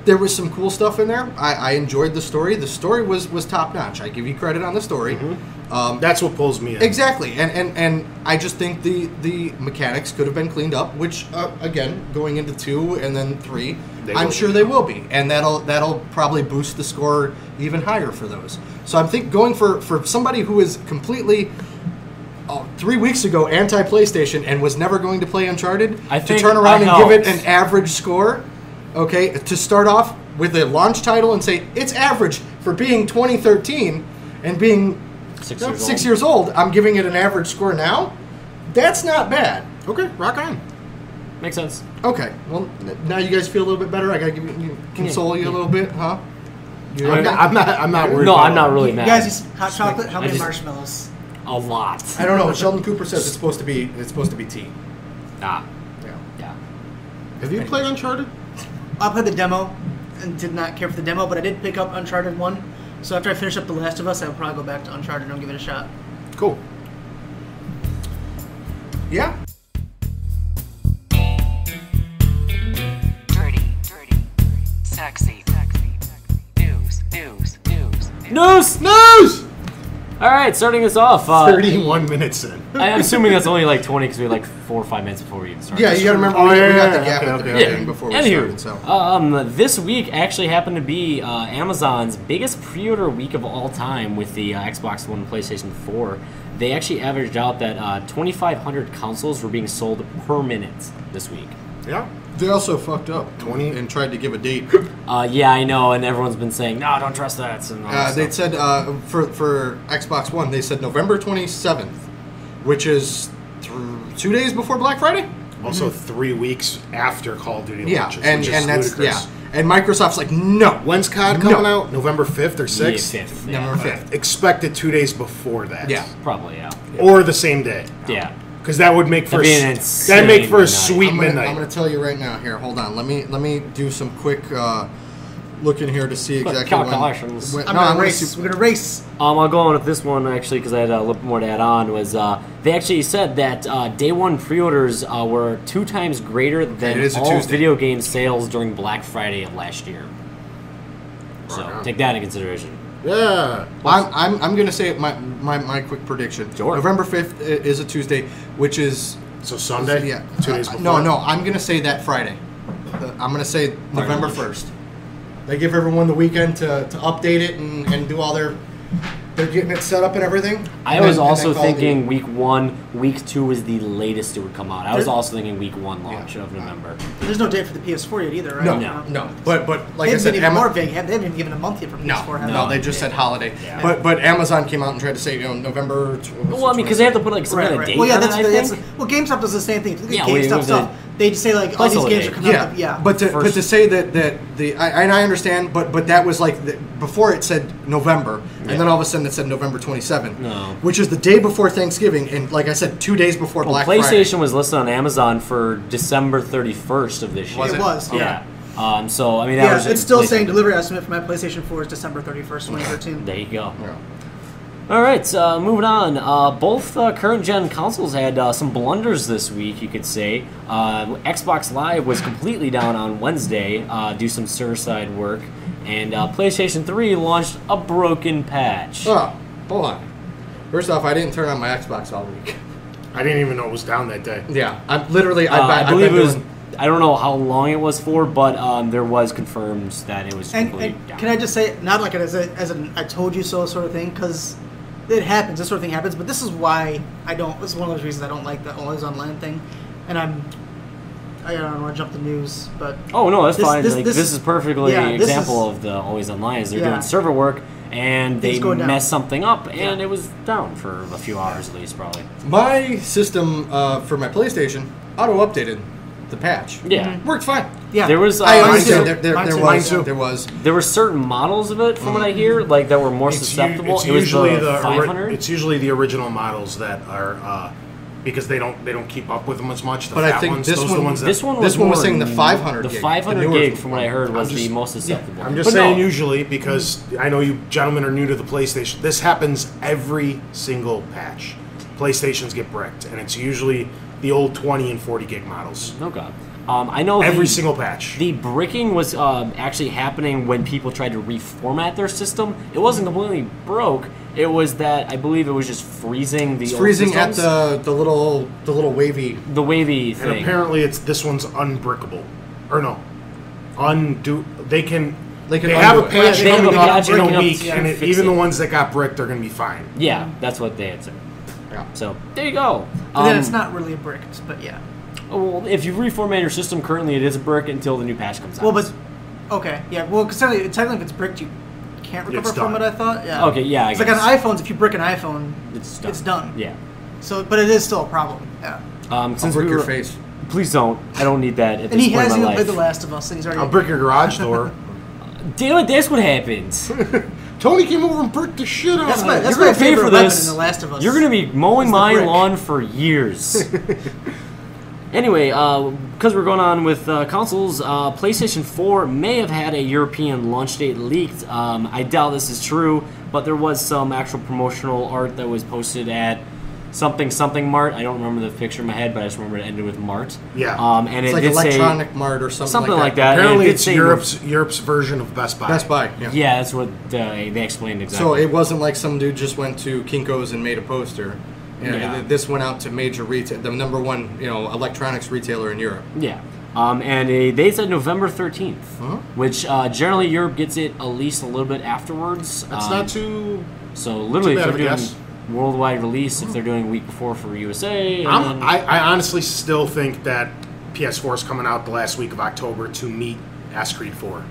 There was some cool stuff in there. I enjoyed the story. The story was top notch. I give you credit on the story. Mm-hmm. That's what pulls me in. Exactly, and I just think the mechanics could have been cleaned up. Which again, going into 2 and then 3, I'm sure they will be, and that'll probably boost the score even higher for those. So I'm going for somebody who is completely 3 weeks ago anti-PlayStation and was never going to play Uncharted to turn around and give it an average score. Okay, to start off with a launch title and say it's average for being 2013 and being 6 years old, I'm giving it an average score now. That's not bad. Okay, rock on. Makes sense. Okay, well now you guys feel a little bit better. I gotta console you a little bit, huh? I'm not worried. No, I'm not really mad. You guys use hot chocolate? How many marshmallows? A lot. I don't know. Sheldon Cooper says it's supposed to be tea. Yeah. Have you played Uncharted? I played the demo and did not care for the demo, but I did pick up Uncharted 1. So after I finish up The Last of Us, I'll probably go back to Uncharted and give it a shot. Cool. Yeah. Dirty, sexy, news. News! All right, starting us off. 31 minutes in. I'm assuming that's only like 20 because we had like 4 or 5 minutes before we even started. Yeah, you gotta remember we got the gap at the beginning before we started. So. This week actually happened to be Amazon's biggest pre-order week of all time with the Xbox One and PlayStation 4. They actually averaged out that 2,500 consoles were being sold per minute this week. Yeah. They also fucked up 20 and tried to give a date. Yeah, I know, and everyone's been saying, no, don't trust that. And all that They stuff. said for Xbox One, they said November 27th, which is 2 days before Black Friday. Also 3 weeks after Call of Duty Yeah, launches, and which is that's ludicrous. And Microsoft's like, no. When's COD coming out? November 5th or 6th? Yeah, 5th. November 5th. Expect it 2 days before that. Yeah. Probably, yeah. Or the same day. Yeah. Because that would make for That'd be an that'd make for a insane sweet I'm midnight. gonna tell you right now. Here, hold on. Let me do some quick look in here to see Quick exactly calculations. when. I'm No, gonna I race. We're gonna race. I'll go on with this one actually because I had a little bit more to add on. Was they actually said that day one pre-orders were 2 times greater It than is a all Tuesday. video game sales during Black Friday of last year. So Right on. take that into consideration. Yeah. I'm gonna say my quick prediction. Sure. November 5th is a Tuesday, which is So Sunday? Yeah. 2 days before? No. I'm gonna say that Friday. I'm gonna say November launch. 1st. They give everyone the weekend to update it and do all their. They're getting it set up and everything. I And was then- and also then Call of Duty. thinking week 1, week 2 was the latest it would come out. I was also thinking week 1 launch of November. There's no date for the PS4 yet either, right? No. But like They I said, haven't even more vague. They haven't even given a month yet for No, PS4. have no, they? they just said holiday. Yeah. But Amazon came out and tried to say November. Well, I mean, because they have to put like some kind of date Well, yeah, on that's, it, I that's think. well, GameStop does the same thing. Yeah, GameStop we- stuff. They just say like all these Placeholder games are date. coming Yeah, out. Yeah, but to First- say that and I understand, but that was like before it said November, and then all of a sudden it said November 27th, No. which is the day before Thanksgiving, and like I said, 2 days before Well, Black PlayStation Friday. was listed on Amazon for December 31st of this year. Was it was. Yeah. So I mean, that yeah. was It's still PlayStation. saying delivery estimate for my PlayStation 4 is December 31st, 2013. There you go. Yeah. All right, moving on. Both current gen consoles had some blunders this week, you could say. Xbox Live was completely down on Wednesday, due some server-side work, and PlayStation 3 launched a broken patch. Oh, hold on. First off, I didn't turn on my Xbox all week. I didn't even know it was down that day. Yeah, I'm literally. I believe it was. I don't know how long it was for, but there was confirmed that it was And, completely and down. can I just say, not like as an I told you so sort of thing, because it happens. This sort of thing happens. But this is why I don't. This is one of those reasons I don't like the always online thing. And I don't want to jump the news, but Oh no, that's This- fine. this- Like, this- this is perfectly yeah, an this example is- of the always online. Is they're Yeah. doing server work and they Things go down. messed something up, and Yeah. it was down for a few hours at least, probably. My system for my PlayStation auto-updated the patch. Yeah. Worked fine. yeah, There was. I Mine understand too. there Mine too. Mine too. was. There were certain models of it, from what I hear, like that were more It's susceptible. It's it was usually the the 500. it's usually the original models that are because they don't keep up with them as much. The But I fat think ones, this those are the one- ones that, this one was This one was more- saying the 500 The gig, 500 the newer gig, from what I heard, was I'm the just- most susceptible. I'm just But saying no, usually because I know you gentlemen are new to the PlayStation. This happens every single patch. PlayStations get bricked, and it's usually the old 20 and 40 gig models. Oh god. I know Every the- single patch. The bricking was actually happening when people tried to reformat their system. It wasn't completely broke. It was that I believe it was just freezing the It's old freezing at systems. the little wavy. the wavy And thing. apparently, this one's unbrickable, or no, undo. They can. They can have a undo it. patch They have coming a up patch in coming a up week, to and fix even it. the ones that got bricked are going to be fine. Yeah, that's what they had said. Yeah. So there you go. and then it's not really a brick, but yeah. Well, if you reformat your system currently, it is a brick until the new patch comes out. Well, but okay, yeah. Well, because technically, if it's bricked, you can't recover It's from it. done. I thought. Yeah. Okay, yeah, I It's like guess. on iPhones. If you brick an iPhone, it's done. Yeah. So, but it is still a problem. Yeah. Since Brick we your were- face. Please don't. I don't need that at And this he point hasn't in my even played The life. Last of Us. And he's already. I'll brick your garage door. Damn it, that's what happens. Tony came over and bricked the shit out That's of my it. that's You're my gonna pay favorite for weapon this. in The Last of Us. You're gonna be mowing Is the my brick. lawn for years. Anyway, because we're going on with consoles, PlayStation 4 may have had a European launch date leaked. I doubt this is true, but there was some actual promotional art that was posted at something Mart. I don't remember the picture in my head, but I just remember it ended with Mart. Yeah. And It's it like did Electronic Mart or something like like that. And Apparently, it did it's say Europe's version of Best Buy. Best Buy. Yeah, that's what they explained exactly. So it wasn't like some dude just went to Kinko's and made a poster. Yeah. This went out to major retail, the number one, electronics retailer in Europe. Yeah. And they said November 13th, which generally Europe gets it at least a little bit afterwards. That's not too. So literally, too if bad they're of a doing guess. worldwide release, if they're doing a week before for USA, and then, I honestly still think that PS4 is coming out the last week of October to meet Assassin's Creed 4.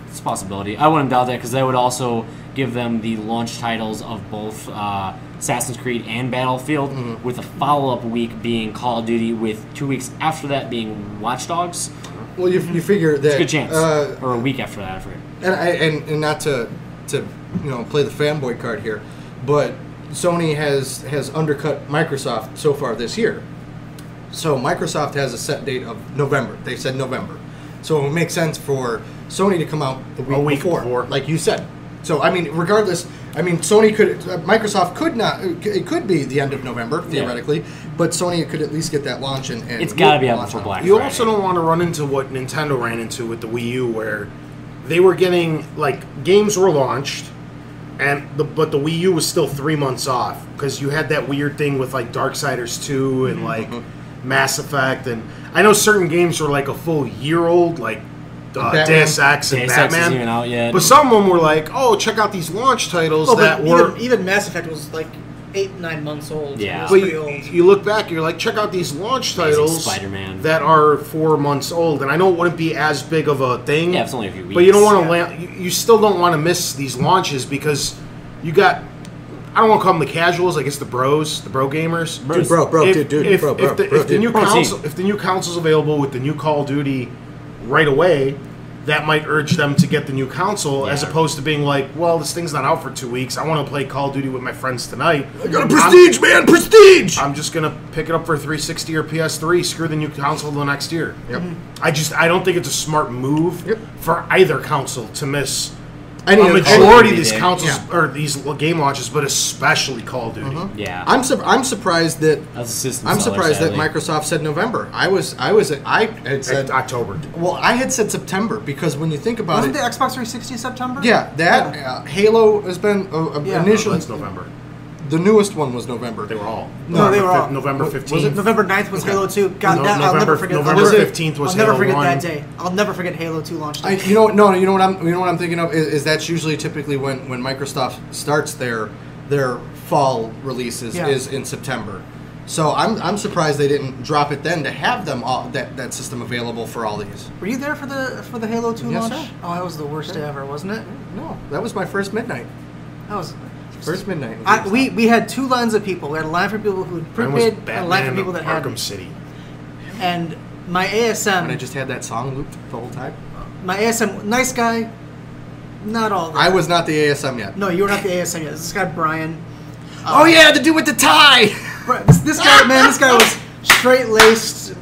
it's a possibility. I wouldn't doubt that because that would also give them the launch titles of both Assassin's Creed and Battlefield, with a follow-up week being Call of Duty, with 2 weeks after that being Watch Dogs. Well, you figure that It's a good chance, or a week after that, I forget. and not to play the fanboy card here, but Sony has undercut Microsoft so far this year. So Microsoft has a set date of November. They said November. So it would make sense for Sony to come out the week before, like you said. So I mean, regardless, Microsoft could not. It could be the end of November theoretically, but Sony could at least get that launch and It's got to be out launch before on. Black You Friday. also don't want to run into what Nintendo ran into with the Wii U, where they were getting games were launched, but the Wii U was still 3 months off because you had that weird thing with Darksiders 2 and Mass Effect, and I know certain games were a full year old, Batman. Deus Ex and Deus Ex Batman. isn't even out yet. But some of them were oh, check out these launch titles that were. even Mass Effect was 8-9 months old. Yeah. It was But pretty old. you look back, you're check out these launch titles Spider-Man. that are 4 months old, and I know it wouldn't be as big of a thing. Yeah, it's only a few weeks. But you don't want to Yeah. you still don't want to miss these launches because you got. I don't want to call them the casuals. I guess the bro gamers. Dude, bro, If the new Bro console, team. if the new console's available with the new Call of Duty right away, that might urge them to get the new console, as Yeah. opposed to being well, this thing's not out for 2 weeks. I want to play Call of Duty with my friends tonight. I got a prestige, man, prestige. I'm just gonna pick it up for 360 or PS3. Screw the new console the next year. Yep. I don't think it's a smart move for either console to miss Any a of the- majority of Duty these did. consoles or these game launches, but especially Call of Duty. Yeah. I'm surprised that That's a system I'm seller, surprised that sadly. Microsoft said November. I had said October. well, I had said September because when you think about Wasn't it, the Xbox 360 September? yeah, that Halo has been Yeah. initially That's November. the newest one was November. They were all. No, they were all. November Was 15th. it November 9th was Halo 2. God, No, I'll November- never forget. November I'll never- 15th was I'll never Halo forget 1. that day. I'll never forget Halo 2 launch day. You know what I'm thinking of is that's usually typically when Microsoft starts their fall releases Yeah. is in September. So I'm surprised they didn't drop it then to have them all that system available for all these. Were you there for the Halo 2 Yes, launch? sir. Oh, that was the worst day ever, wasn't it? No, that was my first midnight. That was. First midnight. We had two lines of people. We had a line for people who had Mine was prepaid and a line for Batman people that had. Arkham City. And my and I ASM, just had that song looped the whole time. nice guy, not all that. I was not the ASM yet. No, you were not the ASM yet. This guy Brian. Oh yeah, the dude with the tie. This guy, man, this guy was straight laced,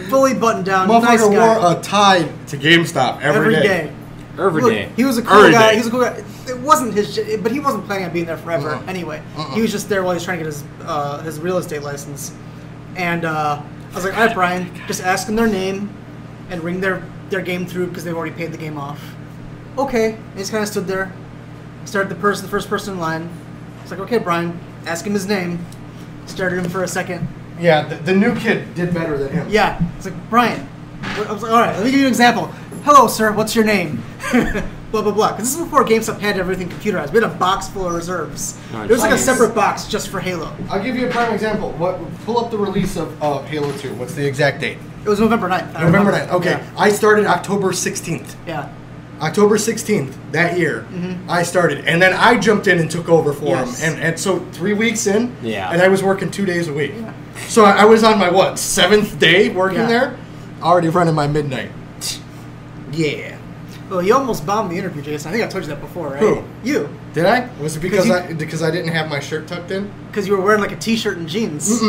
fully buttoned down, nice Motherfucker guy. wore a tie to GameStop every day. Every Look, day. he was a cool Every guy. day. He was a cool guy. It wasn't his, but he wasn't planning on being there forever. Uh-uh. Anyway, he was just there while he was trying to get his real estate license. And I was like, all right, Brian, just ask them their name and ring their game through because they've already paid the game off. Okay. And he just kind of stood there, started the first person in line. It's like, okay, Brian, ask him his name. Started him for a second. Yeah, the new kid did better than him. Yeah. It's like, Brian. I was like, all right, let me give you an example. Hello, sir. What's your name? Blah, blah, blah. Because this is before GameStop had everything computerized. We had a box full of reserves. Nice. There was like a Nice. separate box just for Halo. I'll give you a prime example. Pull up the release of Halo 2. What's the exact date? It was November 9th. I November remember. 9th. Okay. Yeah. I started October 16th. Yeah. October 16th that year, I started. And then I jumped in and took over for Yes. him. And so 3 weeks in, Yeah. and I was working 2 days a week. So I was on my, 7th day working Yeah. there? Already running my midnight. Yeah. Well, you almost bombed the interview, Jason. I think I told you that before, right? Who? You. Did I? Was it because you- I didn't have my shirt tucked in? Because you were wearing like a t-shirt and jeans.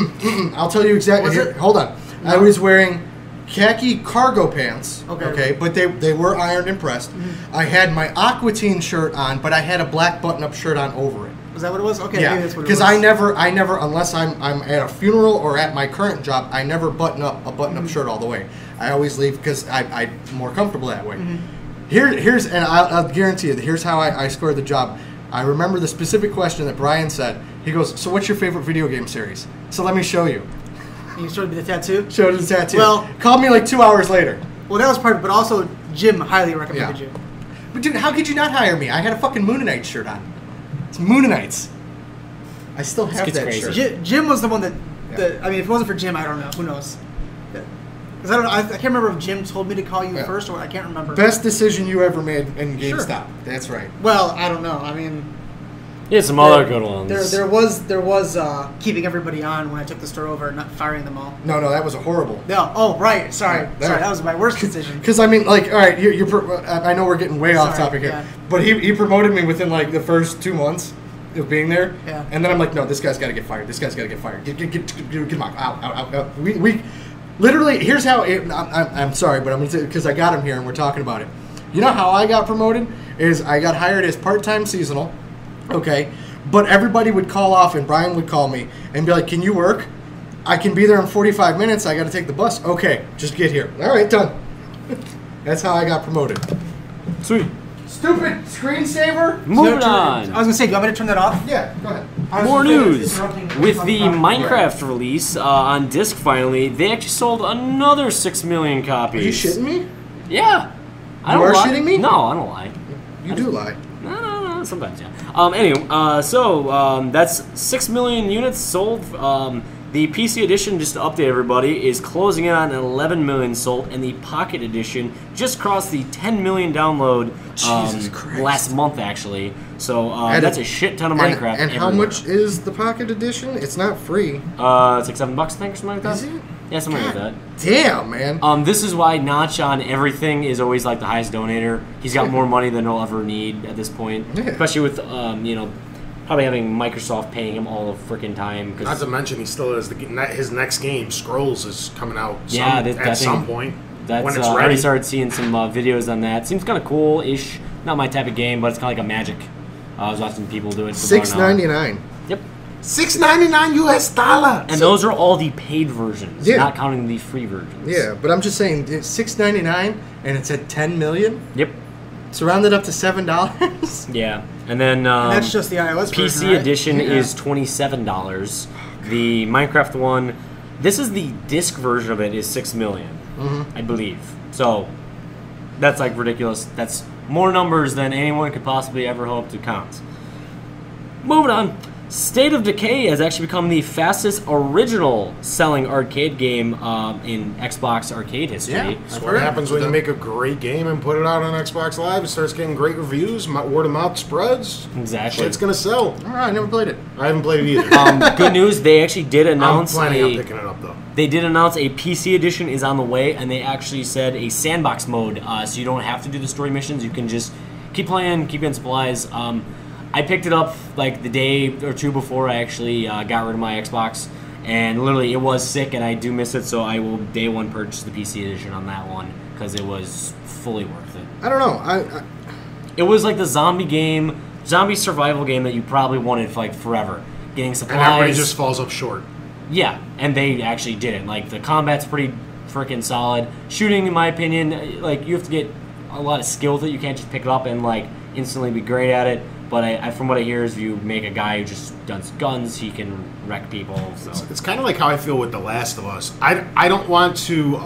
I'll tell you exactly. Was Here, it? hold on. I was wearing khaki cargo pants. Okay. But they were ironed and pressed. I had my Aqua Teen shirt on, but I had a black button-up shirt on over it. Was that what it was? Okay, Yeah, maybe that's what it because was. I never, unless I'm at a funeral or at my current job, I never button up a button-up shirt all the way. I always leave because I'm more comfortable that way. Here's, and I'll guarantee you, here's how I scored the job. I remember the specific question that Brian said. He goes, "So what's your favorite video game series?" So let me show you. You showed me the tattoo? Showed his tattoo. Well- Called me like 2 hours later. Well, that was part of it, but also Jim highly recommended Yeah. you. But dude, how could you not hire me? I had a fucking Moonanites shirt on. It's Moonanites. I still have gets that crazy. shirt. Jim was the one that, Yeah. I mean, if it wasn't for Jim, I don't know. Who knows? Because I don't know. I can't remember if Jim told me to call you Yeah. first, or I can't remember. Best decision you ever made in Sure. GameStop. That's right. Well, I don't know. I mean, Yeah, some other good ones. there was keeping everybody on when I took the store over and not firing them all. No, that was a horrible. No. Oh, right. Sorry. Yeah, Sorry. That was my worst decision. Because I mean, like, all right, I know we're getting way off Sorry, topic here, yeah. but he promoted me within like the first 2 months of being there, Yeah. and then I'm like, no, this guy's got to get fired. This guy's got to get fired. Get him out. We literally. Here's how. I'm sorry, but I'm gonna say because I got him here and we're talking about it. You know how I got promoted is I got hired as part-time seasonal, okay, but everybody would call off and Brian would call me and be like, "Can you work? I can be there in 45 minutes. I got to take the bus. Okay, just get here. All right, done." That's how I got promoted. Sweet. Stupid screensaver. Moving I was on. gonna say, do you want me to turn that off? Yeah, go ahead. More news. With the Minecraft release on disc finally, they actually sold another 6 million Are copies. you shitting me? Yeah. I You don't are lie. shitting me? No, I don't lie. You do lie. No, sometimes, yeah. Anyway, that's 6 million units sold. The PC edition, just to update everybody, is closing in on 11 million sold, and the Pocket edition just crossed the 10 million download Jesus Christ. last month, actually. So And that's it- a shit ton of Minecraft. And how everywhere. much is the Pocket Edition? It's not free. It's like $7, I think, or something like that. Is it? Yeah, something like that. Damn, man. This is why Notch on everything is always like the highest donator. He's got more money than he'll ever need at this point, Yeah. especially with probably having Microsoft paying him all the freaking time. Not to mention, he still has his next game, Scrolls, is coming out that some thing- point. That's when it's I ready. already started seeing some videos on that. Seems kind of cool-ish. Not my type of game, but it's kind of like a Magic. I was watching people do it. For about an hour. $6.99. Yep. $6.99 US dollar. And those are all the paid versions, Yeah. not counting the free versions. Yeah, but I'm just saying, it's $6.99 and it's at 10 million. Yep. It's rounded up to $7. Yeah. And then And that's just the iOS PC version, right? edition Yeah. is $27. The Minecraft one, this is the disc version of it, is 6 million, I believe. So that's like ridiculous. That's more numbers than anyone could possibly ever hope to count. Moving on. State of Decay has actually become the fastest original selling arcade game in Xbox arcade history. Yeah. That's what happens when you make a great game and put it out on Xbox Live. It starts getting great reviews. Word of mouth spreads. Exactly. Shit's gonna sell. All right, I never played it. I haven't played it either. Good news, they actually did I'm announce planning on a picking it up though. They did announce a PC edition is on the way, and they actually said a sandbox mode, so you don't have to do the story missions. You can just keep playing, keep getting supplies. I picked it up like the day or two before I actually got rid of my Xbox, and literally it was sick, and I do miss it, so I will day one purchase the PC edition on that one because it was fully worth it. I don't know. It was like the zombie survival game that you probably wanted for like forever. Getting supplies. And everybody just falls up short. Yeah, and they actually did it. Like, the combat's pretty freaking solid. Shooting, in my opinion, like, you have to get a lot of skill with it. You can't just pick it up and, like, instantly be great at it. But from what I hear is if you make a guy who just does guns, he can wreck people. So It's kind of like how I feel with The Last of Us. I don't want to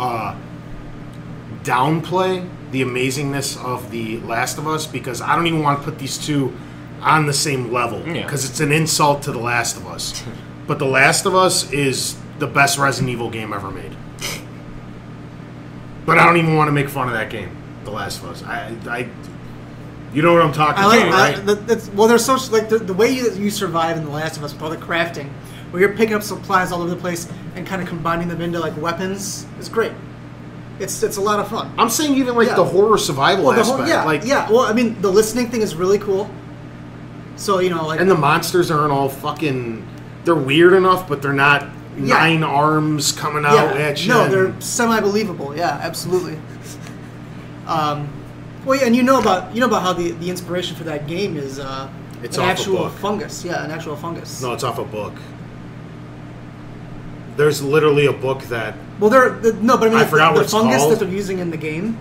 downplay the amazingness of The Last of Us because I don't even want to put these two on the same level because it's an insult to The Last of Us. But The Last of Us is the best Resident Evil game ever made. But I don't even want to make fun of that game, The Last of Us. You know what I'm talking about, right? There's so like the way you survive in The Last of Us with all the crafting, where you're picking up supplies all over the place and kind of combining them into like weapons, is great. It's a lot of fun. I'm saying even like the horror survival aspect. Well, I mean, the listening thing is really cool. So like, and the monsters aren't all fucking. They're weird enough, but they're not 9 arms coming out at you. No, they're semi-believable. Yeah, absolutely. Well, yeah, and you know about how the inspiration for that game is It's an off a actual book. fungus. Yeah, an actual fungus. No, it's off a book. There's literally a book that... Well, no, but I mean, I forgot what the it's fungus called. that they're using in the game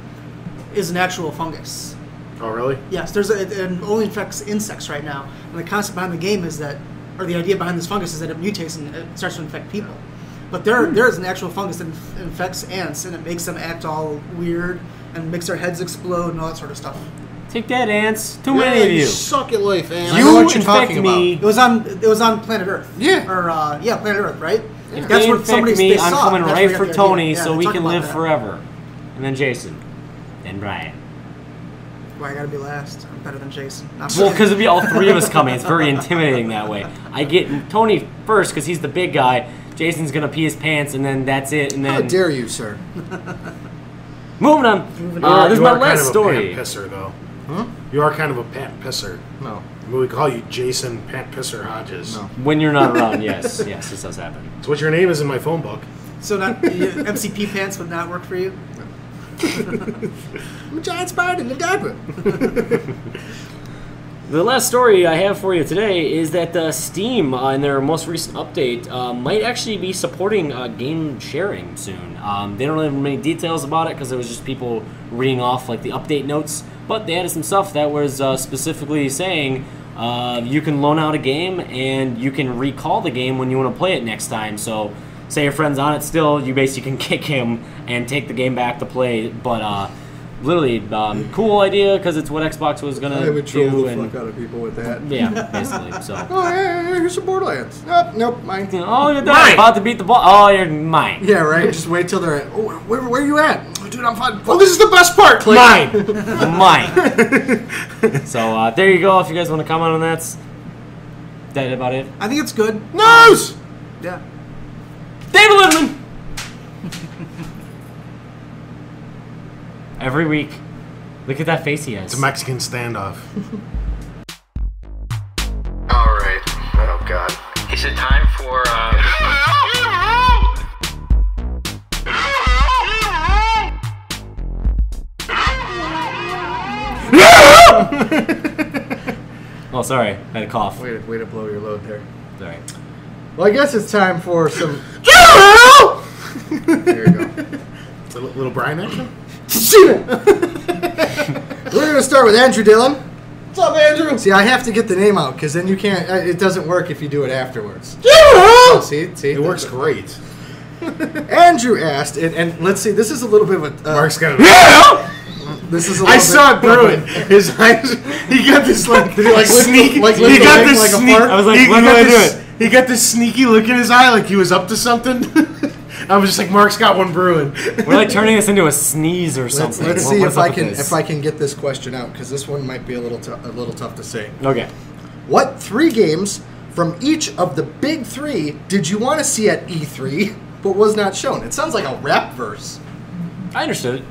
is an actual fungus. Oh, really? Yes, it only infects insects right now, and the concept behind the game is that, or the idea behind this fungus is that it mutates and it starts to infect people. But there is an actual fungus that infects ants, and it makes them act all weird and makes their heads explode and all that sort of stuff. Take that, ants. Too many of you. Suck at life, ants. I know what you're infect talking me. It was on Planet Earth. Yeah. Or Planet Earth, right? If That's they what infect they me, I'm saw. coming That's right where for they got the idea. Tony Yeah, so they we talk can about live that. forever. And then Jason. Then Brian. Why I gotta be last? I'm better than Jason. Not Well, fair. because it'd be all three of us coming. It's very intimidating that way. I get Tony first because he's the big guy. Jason's going to pee his pants, and then that's it. And How then dare you, sir? moving on. This is my last story. Pant pisser, though. Huh? You are kind of a pant pisser. No. We call you Jason Pant Pisser Hodges. No. When you're not around, yes, this does happen. It's what your name is in my phone book. So MCP pants would not work for you? I'm a giant spider in a diaper. The last story I have for you today is that Steam, in their most recent update, might actually be supporting game sharing soon. They don't have many details about it because it was just people reading off like the update notes, but they added some stuff that was specifically saying you can loan out a game and you can recall the game when you want to play it next time. So, say your friend's on it still, you basically can kick him and take the game back to play, but literally, cool idea because it's what Xbox was gonna I would troll do, the and fuck out of people with that. yeah, basically. So, Oh, hey, here's some Borderlands. Nope, mine. oh, you're done. Mine. About to beat the ball. Oh, you're mine. Yeah, right. Just wait till they're at. Oh, where are you at? Oh, dude, I'm fine. Oh, this is the best part! Mine! Mine. So there you go. If you guys want to comment on that, that about it. I think it's good. Nose! Yeah. David Letterman. Every week. Look at that face he has. It's a Mexican standoff. Alright. Oh god. Is it time for Oh, sorry. I had a cough. Way to blow your load there. Sorry. Well, I guess it's time for some. There you go. Little Brian action? We're gonna start with Andrew Dillon. What's up, Andrew? See, I have to get the name out because then you can't. It doesn't work if you do it afterwards. See, It works great. Great. Andrew asked, and let's see. This is a little bit of a. Mark's got This is. A I little saw bit, it brewing. His eyes. He got this like sneaky. like he lick got the this leg like a sneak. fart? I was like, he when do got I do this- it? He got this sneaky look in his eye, like he was up to something. I was just like, Mark's got one brewing. We're like turning this into a sneeze or something. Let's What- see what's if I up with can this? if I can get this question out because this one might be a little tough to say. Okay. What 3 games from each of the big 3 did you want to see at E3 but was not shown? It sounds like a rap verse. I understood.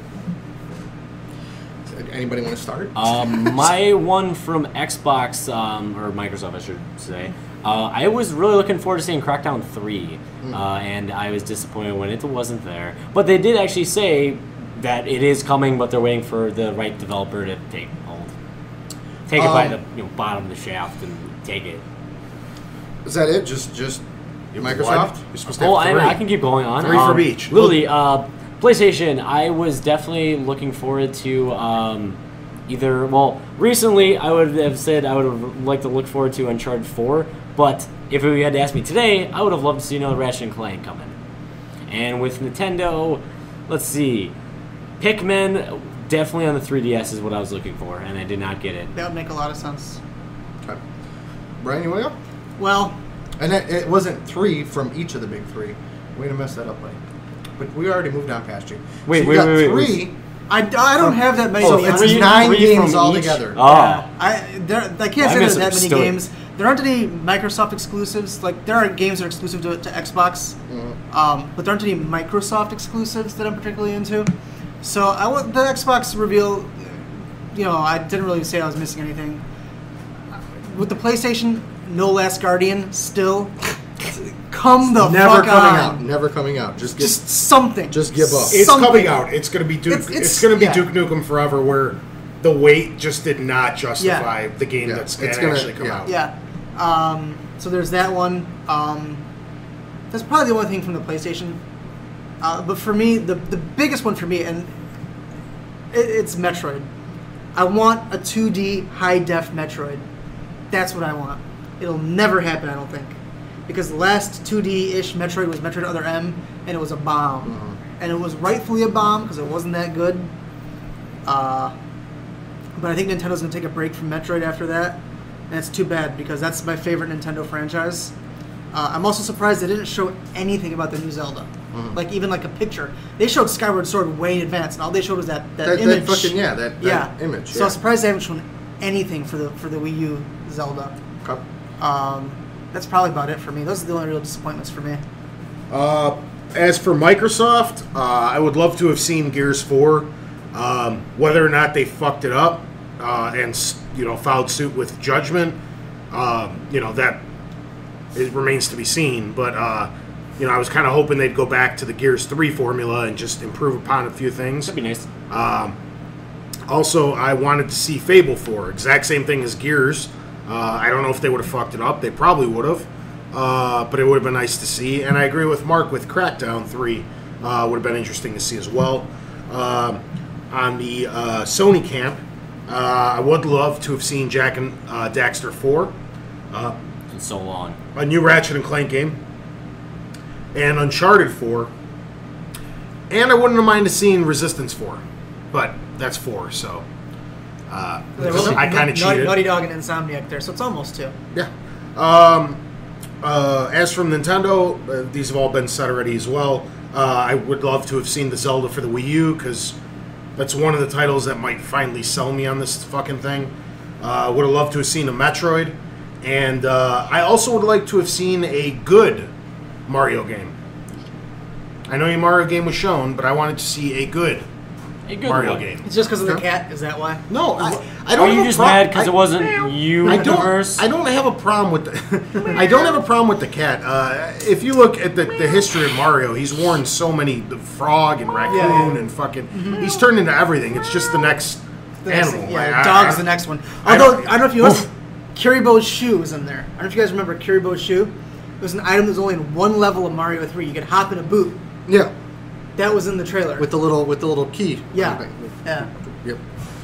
Anybody want to start? My one from Xbox, or Microsoft, I should say. I was really looking forward to seeing Crackdown 3, and I was disappointed when it wasn't there. But they did actually say that it is coming, but they're waiting for the right developer to take hold. Take it by the bottom of the shaft and take it. Is that it? Just Microsoft? You're supposed to Oh, have 3. I can keep going on. 3 for each. Literally, PlayStation, I was definitely looking forward to either... Well, recently, I would have said I would have liked to look forward to Uncharted 4, but if you had to ask me today, I would have loved to see another Ratchet & Clank coming. And with Nintendo, let's see, Pikmin, definitely on the 3DS is what I was looking for, and I did not get it. That would make a lot of sense. Okay. Brian, you want to go? Well, And it wasn't 3 from each of the big 3. Way to mess that up, buddy. But we already moved on past you. Wait, so you wait, got wait, wait. 3. I don't have that many. So games. it's 9 3 games from altogether. each? Oh. I can't say there's that many misunderstood. games. There aren't any Microsoft exclusives. Like there are games that are exclusive to Xbox, but there aren't any Microsoft exclusives that I'm particularly into. So I want the Xbox reveal. I didn't really say I was missing anything. With the PlayStation, No Last Guardian still. come the Never fuck coming on. out. Never coming out. Just something. Just give up. It's Something. coming out. It's going to be Duke. It's going to be yeah. Duke Nukem Forever, where the wait just did not justify the game Yeah, that's it's going to gonna- actually come out. Yeah. So there's that one. That's probably the only thing from the PlayStation. But for me, the biggest one for me, and it's Metroid. I want a 2D high-def Metroid. That's what I want. It'll never happen, I don't think. Because the last 2D-ish Metroid was Metroid Other M, and it was a bomb. Mm-hmm. And it was rightfully a bomb, because it wasn't that good. But I think Nintendo's going to take a break from Metroid after that. And it's too bad, because that's my favorite Nintendo franchise. I'm also surprised they didn't show anything about the new Zelda. Like, even like a picture. They showed Skyward Sword way in advance, and all they showed was that image. That image. So I'm surprised they haven't shown anything for the Wii U Zelda. Okay. That's probably about it for me. Those are the only real disappointments for me. As for Microsoft, I would love to have seen Gears 4. Whether or not they fucked it up and filed suit with Judgment, that it remains to be seen. But I was kind of hoping they'd go back to the Gears 3 formula and just improve upon a few things. That'd be nice. Also, I wanted to see Fable 4. Exact same thing as Gears. I don't know if they would have fucked it up. They probably would have. But it would have been nice to see. And I agree with Mark with Crackdown 3. Would have been interesting to see as well. On the Sony camp, I would love to have seen Jak and Daxter 4. It's been so long. A new Ratchet and Clank game. And Uncharted 4. And I wouldn't have minded seeing Resistance 4. But that's 4, so... I kind of cheated. Naughty Dog and Insomniac there, so it's almost 2. Yeah. As from Nintendo, these have all been said already as well. I would love to have seen the Zelda for the Wii U, because that's one of the titles that might finally sell me on this fucking thing. Would have loved to have seen a Metroid. And I also would like to have seen a good Mario game. I know a Mario game was shown, but I wanted to see a good Mario one. game. It's just because of the cat? Is that why? No, I Are don't you have just a problem. mad because it wasn't Universe? I don't have a problem with the I don't have a problem with the cat. If you look at the history of Mario, he's worn so many the frog and raccoon and fucking he's turned into everything. It's just the next animal. Dog's the next one. Although I don't know if you noticed, Kiribo's shoe was in there. I don't know if you guys remember Kiribo's shoe. It was an item that was only in one level of Mario 3. You could hop in a boot. Yeah. That was in the trailer. With the little key. Yeah. Yeah. Yep.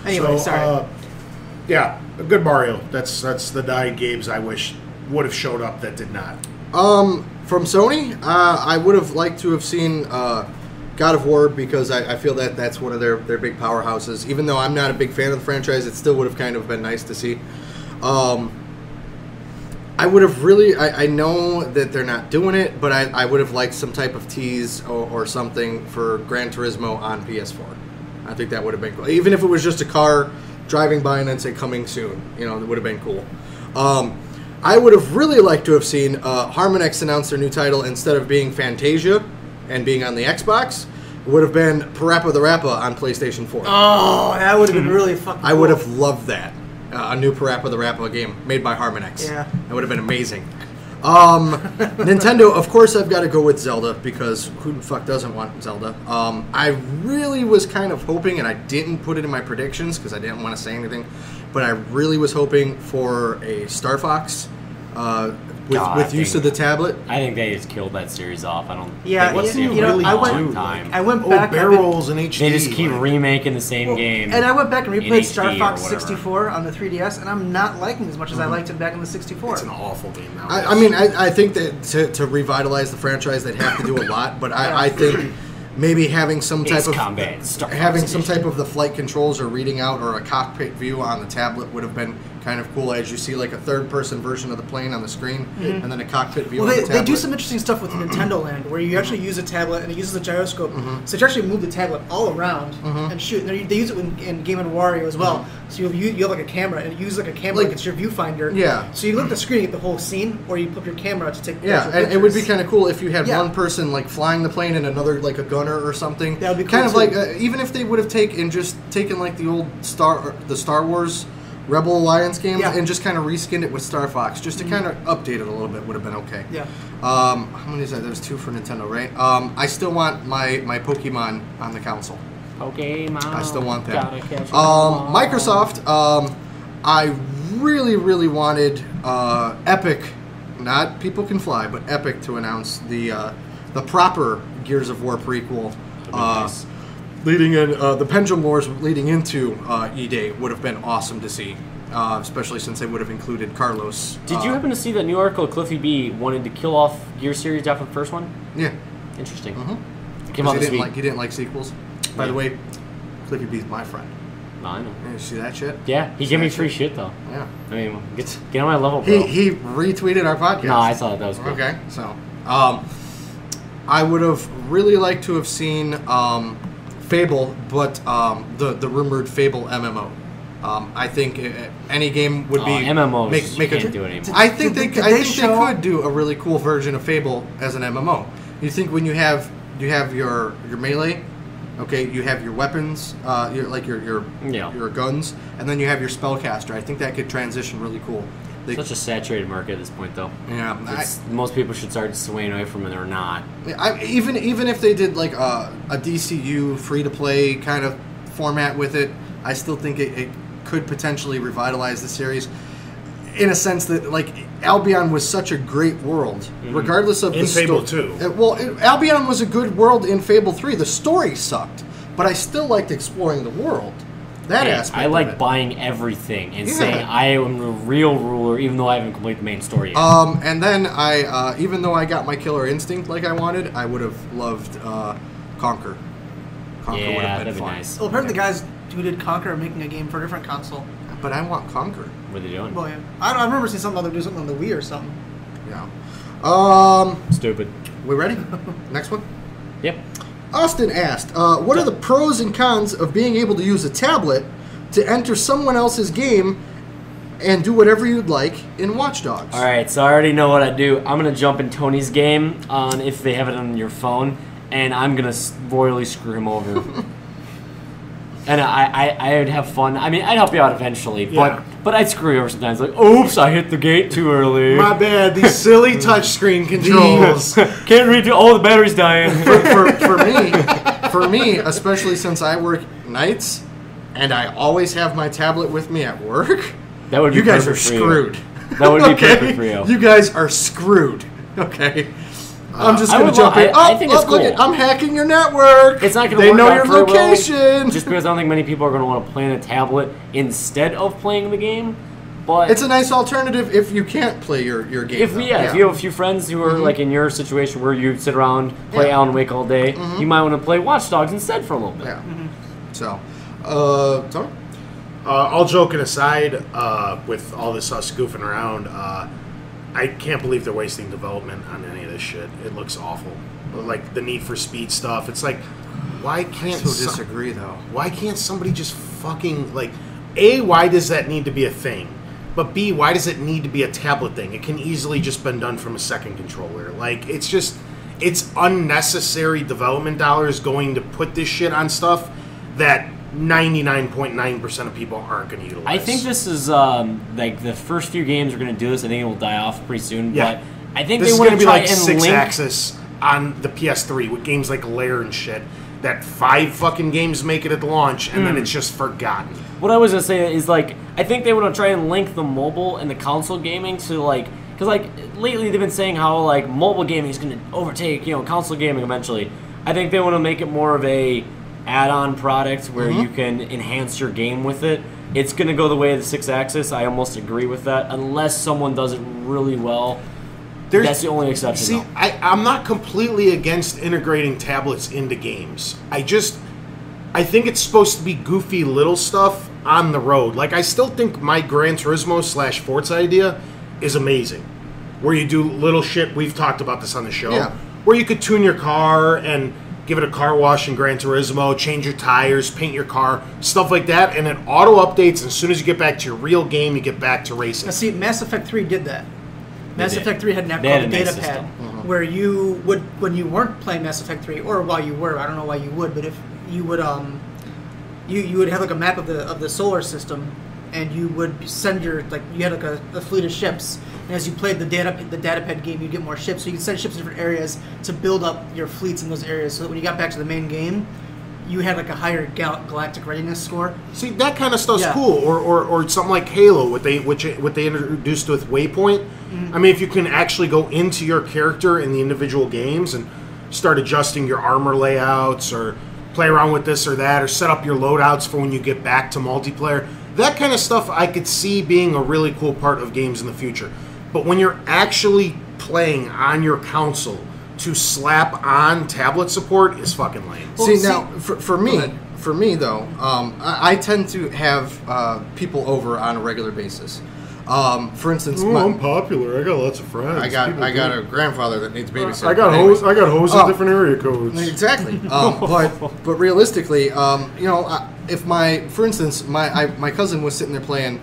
Anyway, sorry. Yeah, a good Mario. That's the dying games I wish would have showed up that did not. From Sony, I would have liked to have seen God of War, because I feel that that's one of their big powerhouses. Even though I'm not a big fan of the franchise, it still would have kind of been nice to see. I would have really... I know that they're not doing it, but I would have liked some type of tease or something for Gran Turismo on PS4. I think that would have been cool. Even if it was just a car driving by and then say coming soon. It would have been cool. I would have really liked to have seen Harmonix announce their new title instead of being Fantasia and being on the Xbox. It would have been Parappa the Rappa on PlayStation 4. Oh, that would have been really fucking cool. I would have loved that. A new Parappa the Rappa game made by Harmonix. Yeah. That would have been amazing. Nintendo, of course I've got to go with Zelda, because who the fuck doesn't want Zelda? I really was kind of hoping, and I didn't put it in my predictions because I didn't want to say anything, but I really was hoping for a Star Fox with use of the tablet. I think they just killed that series off. I don't. Yeah, think what's you the really I long do. time. I went Oh, back. barrels and HD. They just keep remaking the same game. And I went back and in replayed HD Star or Fox whatever. 64 on the 3DS, and I'm not liking it as much as I liked it back in the 64. It's an awful game now. I think that to revitalize the franchise, they'd have to do a lot, but I think maybe having some type Ace of Combat, Star Fox having some Edition. type of the flight controls or reading out or a cockpit view on the tablet would have been kind of cool, as you see like a third-person version of the plane on the screen, and then a cockpit view on the tablet. They do some interesting stuff with Nintendo Land, where you actually use a tablet and it uses a gyroscope, so you actually move the tablet all around and shoot. And they use it in Game & Wario as well. So you have like a camera, and it uses like a camera like it's your viewfinder. Yeah. So you look at the screen and get the whole scene, or you put your camera to take Yeah, actual and it would be pictures. kind of cool if you had Yeah. one person like flying the plane and another like a gunner or something. That would be cool kind of too. like even if they would have taken like the old Star Wars Rebel Alliance games Yeah. and just kind of reskinned it with Star Fox, just to kind of update it a little bit would have been okay. Yeah. How many is that? There's 2 for Nintendo, right? I still want my Pokemon on the console. Pokemon. I still want that. Gotta catch 'em all. Microsoft, I really, really wanted Epic, not People Can Fly, but Epic to announce the proper Gears of War prequel. Nice. Leading in the Pendulum Wars leading into E-Day would have been awesome to see, especially since they would have included Carlos. Did you happen to see that new article? Cliffy B wanted to kill off Gear series after the first one. Yeah. Interesting. Mm-hmm. It came out this week. He didn't like sequels. By the way, Cliffy B's my friend. No, I know. Yeah, you see that shit? Yeah, he gave me free shit though. Yeah. I mean, get on my level, bro. He retweeted our podcast. No, I thought that was cool. Okay, so I would have really liked to have seen Fable, but the rumored Fable MMO. I think any game would be MMOs make can't a, do it anymore. I think they Did they could do a really cool version of Fable as an MMO. You think when you have your melee, okay, you have your weapons, your guns, and then you have your spellcaster. I think that could transition really cool. Such a saturated market at this point, though. Yeah, most people should start swaying away from it or not. Even if they did like a DCU free to play kind of format with it, I still think it could potentially revitalize the series. In a sense that like Albion was such a great world, regardless of in the Fable 2. Albion was a good world in Fable 3. The story sucked, but I still liked exploring the world. That aspect. I of like it. buying everything and saying I am the real ruler, even though I haven't completed the main story yet. And then I, even though I got my killer instinct like I wanted, I would have loved Conquer. Conquer would have been that'd be fun. nice. Well, apparently the guys who did Conquer are making a game for a different console. But I want Conquer. What are they doing? Well, yeah. I remember seeing something about them do something on the Wii or something. Yeah. Stupid. We ready? Next one. Yep. Austin asked, what are the pros and cons of being able to use a tablet to enter someone else's game and do whatever you'd like in Watch Dogs? All right, so I already know what I do. I'm going to jump in Tony's game on if they have it on your phone, and I'm going to royally screw him over. And I would have fun. I mean, I'd help you out eventually, but I'd screw you over sometimes. Like, oops, I hit the gate too early. My bad. These silly touchscreen controls. Can't read it. Oh, the battery's dying. For me, especially since I work nights and I always have my tablet with me at work, That would be you guys are perfect for you. screwed. That would be perfect for you. You guys are screwed. Okay. I'm just going to jump in. I think it's cool. Look, I'm hacking your network. It's not going to They work know out your very location. well, just because I don't think many people are going to want to play on a tablet instead of playing the game. But It's a nice alternative if you can't play your game. if you have a few friends who are like in your situation where you sit around play Yeah. Alan Wake all day, you might want to play Watch Dogs instead for a little bit. Yeah. So, Tony? All joking aside, with all this us goofing around, I can't believe they're wasting development on any of this shit. It looks awful. Like the Need for Speed stuff. It's like, why can't I disagree, though. Why can't somebody just fucking like? A, why does that need to be a thing? But B, why does it need to be a tablet thing? It can easily just been done from a second controller. Like it's unnecessary development dollars going to put this shit on stuff that 99.9% of people aren't going to utilize. I think this is like the first few games are going to do this. I think it will die off pretty soon. Yeah. But I think this they is want going to to be try like and 6 link. axis on the PS3 with games like Lair and shit. That 5 fucking games make it at the launch, and then it's just forgotten. What I was gonna say is like I think they want to try and link the mobile and the console gaming to like because like lately they've been saying how like mobile gaming is gonna overtake console gaming eventually. I think they want to make it more of a add-on product where you can enhance your game with it. It's gonna go the way of the 6-axis. I almost agree with that unless someone does it really well. That's the only exception. See, though. I'm not completely against integrating tablets into games. I think it's supposed to be goofy little stuff on the road. Like, I still think my Gran Turismo / Forza idea is amazing. Where you do little shit, we've talked about this on the show, where you could tune your car and give it a car wash in Gran Turismo, change your tires, paint your car, stuff like that, and it auto-updates, and as soon as you get back to your real game, you get back to racing. Now, see, Mass Effect 3 did that. Mass did. Effect 3 had an app They called had the a nice Data Pad, system. where you would, when you weren't playing Mass Effect 3, or while you were, I don't know why you would, but if you would, you would have like a map of the solar system, and you would send your you had a fleet of ships, and as you played the datapad game, you'd get more ships. So you could send ships to different areas to build up your fleets in those areas, so that when you got back to the main game, you had a higher galactic readiness score. See, that kind of stuff's Yeah. cool, or something like Halo, what they introduced with Waypoint. I mean, if you can actually go into your character in the individual games and start adjusting your armor layouts, or play around with this or that, or set up your loadouts for when you get back to multiplayer, that kind of stuff I could see being a really cool part of games in the future. But when you're actually playing on your console, to slap on tablet support is fucking lame. Now, for me though, I tend to have people over on a regular basis. For instance, I'm popular. I got lots of friends. I got a grandfather that needs babysitting. I got hoes in different area codes. Exactly. But realistically, if for instance, my cousin was sitting there playing.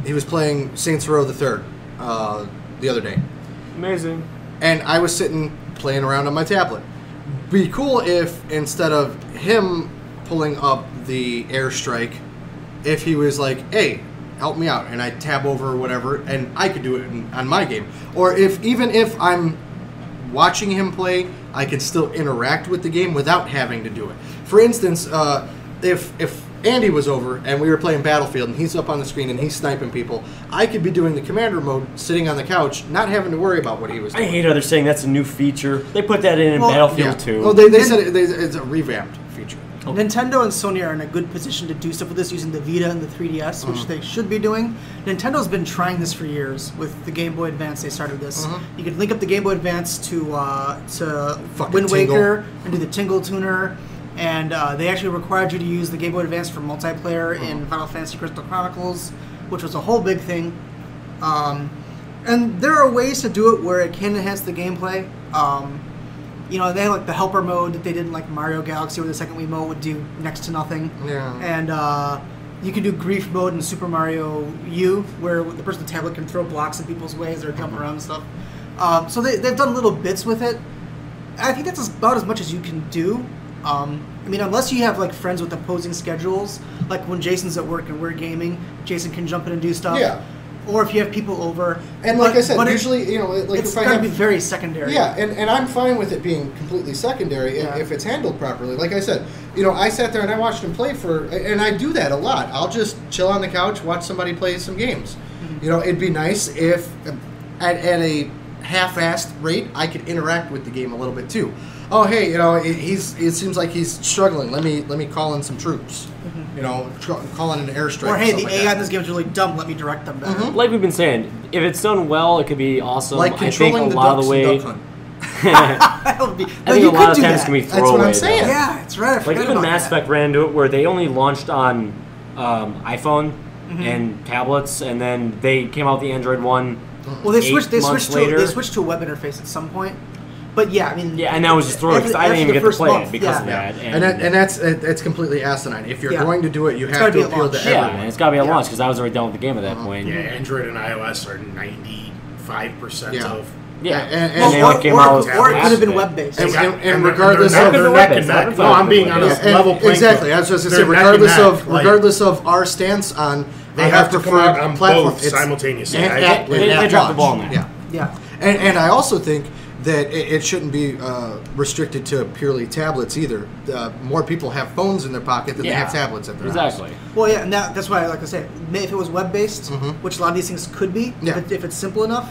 He was playing Saints Row the Third the other day. Amazing. And I was sitting playing around on my tablet. Be cool if instead of him pulling up the airstrike, if he was like, "Hey, help me out," and I tab over or whatever, and I could do it on my game. Or even if I'm watching him play, I can still interact with the game without having to do it. For instance, if Andy was over and we were playing Battlefield and he's up on the screen and he's sniping people, I could be doing the commander mode sitting on the couch, not having to worry about what he was doing. I hate how they're saying that's a new feature. They put that in Battlefield 2. Well, they said it's a revamped feature. Nintendo and Sony are in a good position to do stuff with this using the Vita and the 3DS, which they should be doing. Nintendo's been trying this for years with the Game Boy Advance. They started this. You could link up the Game Boy Advance to Wind Waker and do the Tingle Tuner. And they actually required you to use the Game Boy Advance for multiplayer in Final Fantasy Crystal Chronicles, which was a whole big thing. And there are ways to do it where it can enhance the gameplay. They have the helper mode that they did in Mario Galaxy, where the second Wiimote would do next to nothing. Yeah. And you can do grief mode in Super Mario U, where the person with the tablet can throw blocks in people's way as they're jumping around and stuff. So they've done little bits with it. I think that's about as much as you can do. Unless you have friends with opposing schedules, like when Jason's at work and we're gaming, Jason can jump in and do stuff. Yeah. Or if you have people over. And like I said, usually, it's if I got to have, be very secondary. Yeah, and I'm fine with it being completely secondary if it's handled properly. Like I said, I sat there and I watched him play and I do that a lot. I'll just chill on the couch, watch somebody play some games. It'd be nice if at a half-assed rate, I could interact with the game a little bit too. Oh, hey, it seems like he's struggling. Let me call in some troops. Call in an airstrike. Or hey, the AI that. in this game is really dumb. Let me direct them better. Like we've been saying, if it's done well, it could be awesome. Like controlling I think a the lot ducks of the way. in Duck Hunt. That would be. I think a lot of times can be That's what throwaway. I'm saying. though. Yeah, it's right. I Like forgot even about Mass that. Effect ran into it where they only launched on iPhone and tablets, and then they came out with the Android one. Well, they 8 switched. They months switched later. to a web interface at some point. But yeah, Yeah, and that was just throwing because I didn't even get to play it because of that. And that's completely asinine. If you're going to do it, you have gotta to be at appeal launch. to Yeah, everyone. and it's got to be at launch because I was already done with the game at that point. Yeah, Android and iOS are 95% Yeah. of. Yeah, And they only came out with or it could have been half of it. web-based. And regardless they're of neck and neck. No, I'm being on a level playing exactly, field. I was just going to They're say, neck and neck, regardless of our stance on, They I have to come preferred out on platform. both It's- simultaneously. They dropped the ball on that. Yeah. Yeah. And I also think that it shouldn't be restricted to purely tablets either. More people have phones in their pocket than they have tablets at their house. Exactly. Well, yeah, and that's why, like I said, if it was web-based, which a lot of these things could be, Yeah. if it's simple enough,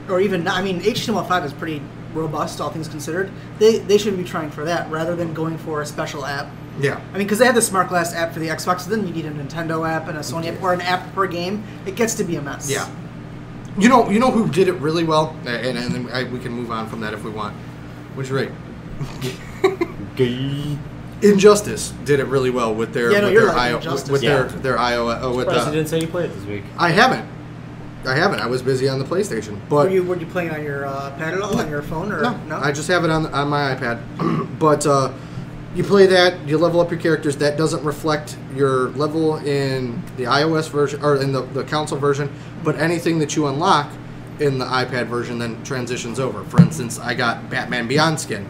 or even not, HTML5 is pretty robust, all things considered. They should be trying for that rather than going for a special app. Yeah. Because they have the Smart Glass app for the Xbox, then you need a Nintendo app and a Sony app, or an app per game. It gets to be a mess. Yeah. You know who did it really well, and then we can move on from that if we want. Which rate? Injustice did it really well with their you're right, Injustice. with their iOS with Surprised you didn't say you played it this week. I haven't. I was busy on the PlayStation, but Were you playing on your pad at all, on your phone, or no? I just have it on my iPad. But you play that, you level up your characters. That doesn't reflect your level in the iOS version or in the console version, but anything that you unlock in the iPad version then transitions over. For instance, I got Batman Beyond skin.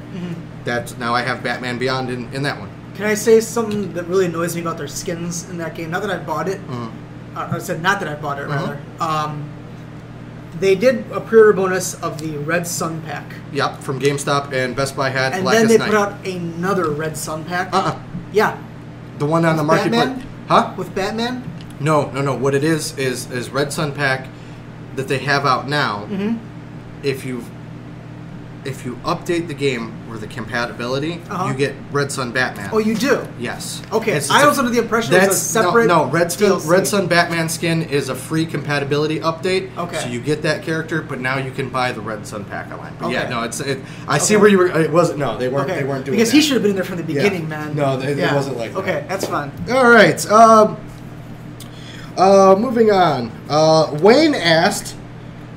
Now I have Batman Beyond in that one. Can I say something that really annoys me about their skins in that game? Not that I bought it. I said not that I bought it, rather. They did a pre-order bonus of the Red Sun pack. Yep, from GameStop and Best Buy had And Blackest then they Night. put out another Red Sun pack. Yeah. The one on the marketplace. Batman? Huh? With Batman? No. What it is Red Sun pack that they have out now. If you update the game or the compatibility, you get Red Sun Batman. Oh, you do? Yes. Okay, It's I a- was under the impression it was a separate no. Red DLC. Sun Batman skin is a free compatibility update. Okay. So you get that character, but now you can buy the Red Sun pack online. But yeah, Okay. no, I see where you were. It wasn't. No, they weren't. Okay. They weren't doing because that. he should have been in there from the beginning, man. No, it wasn't like that. Okay, that's fine. All right. Moving on. Wayne asked,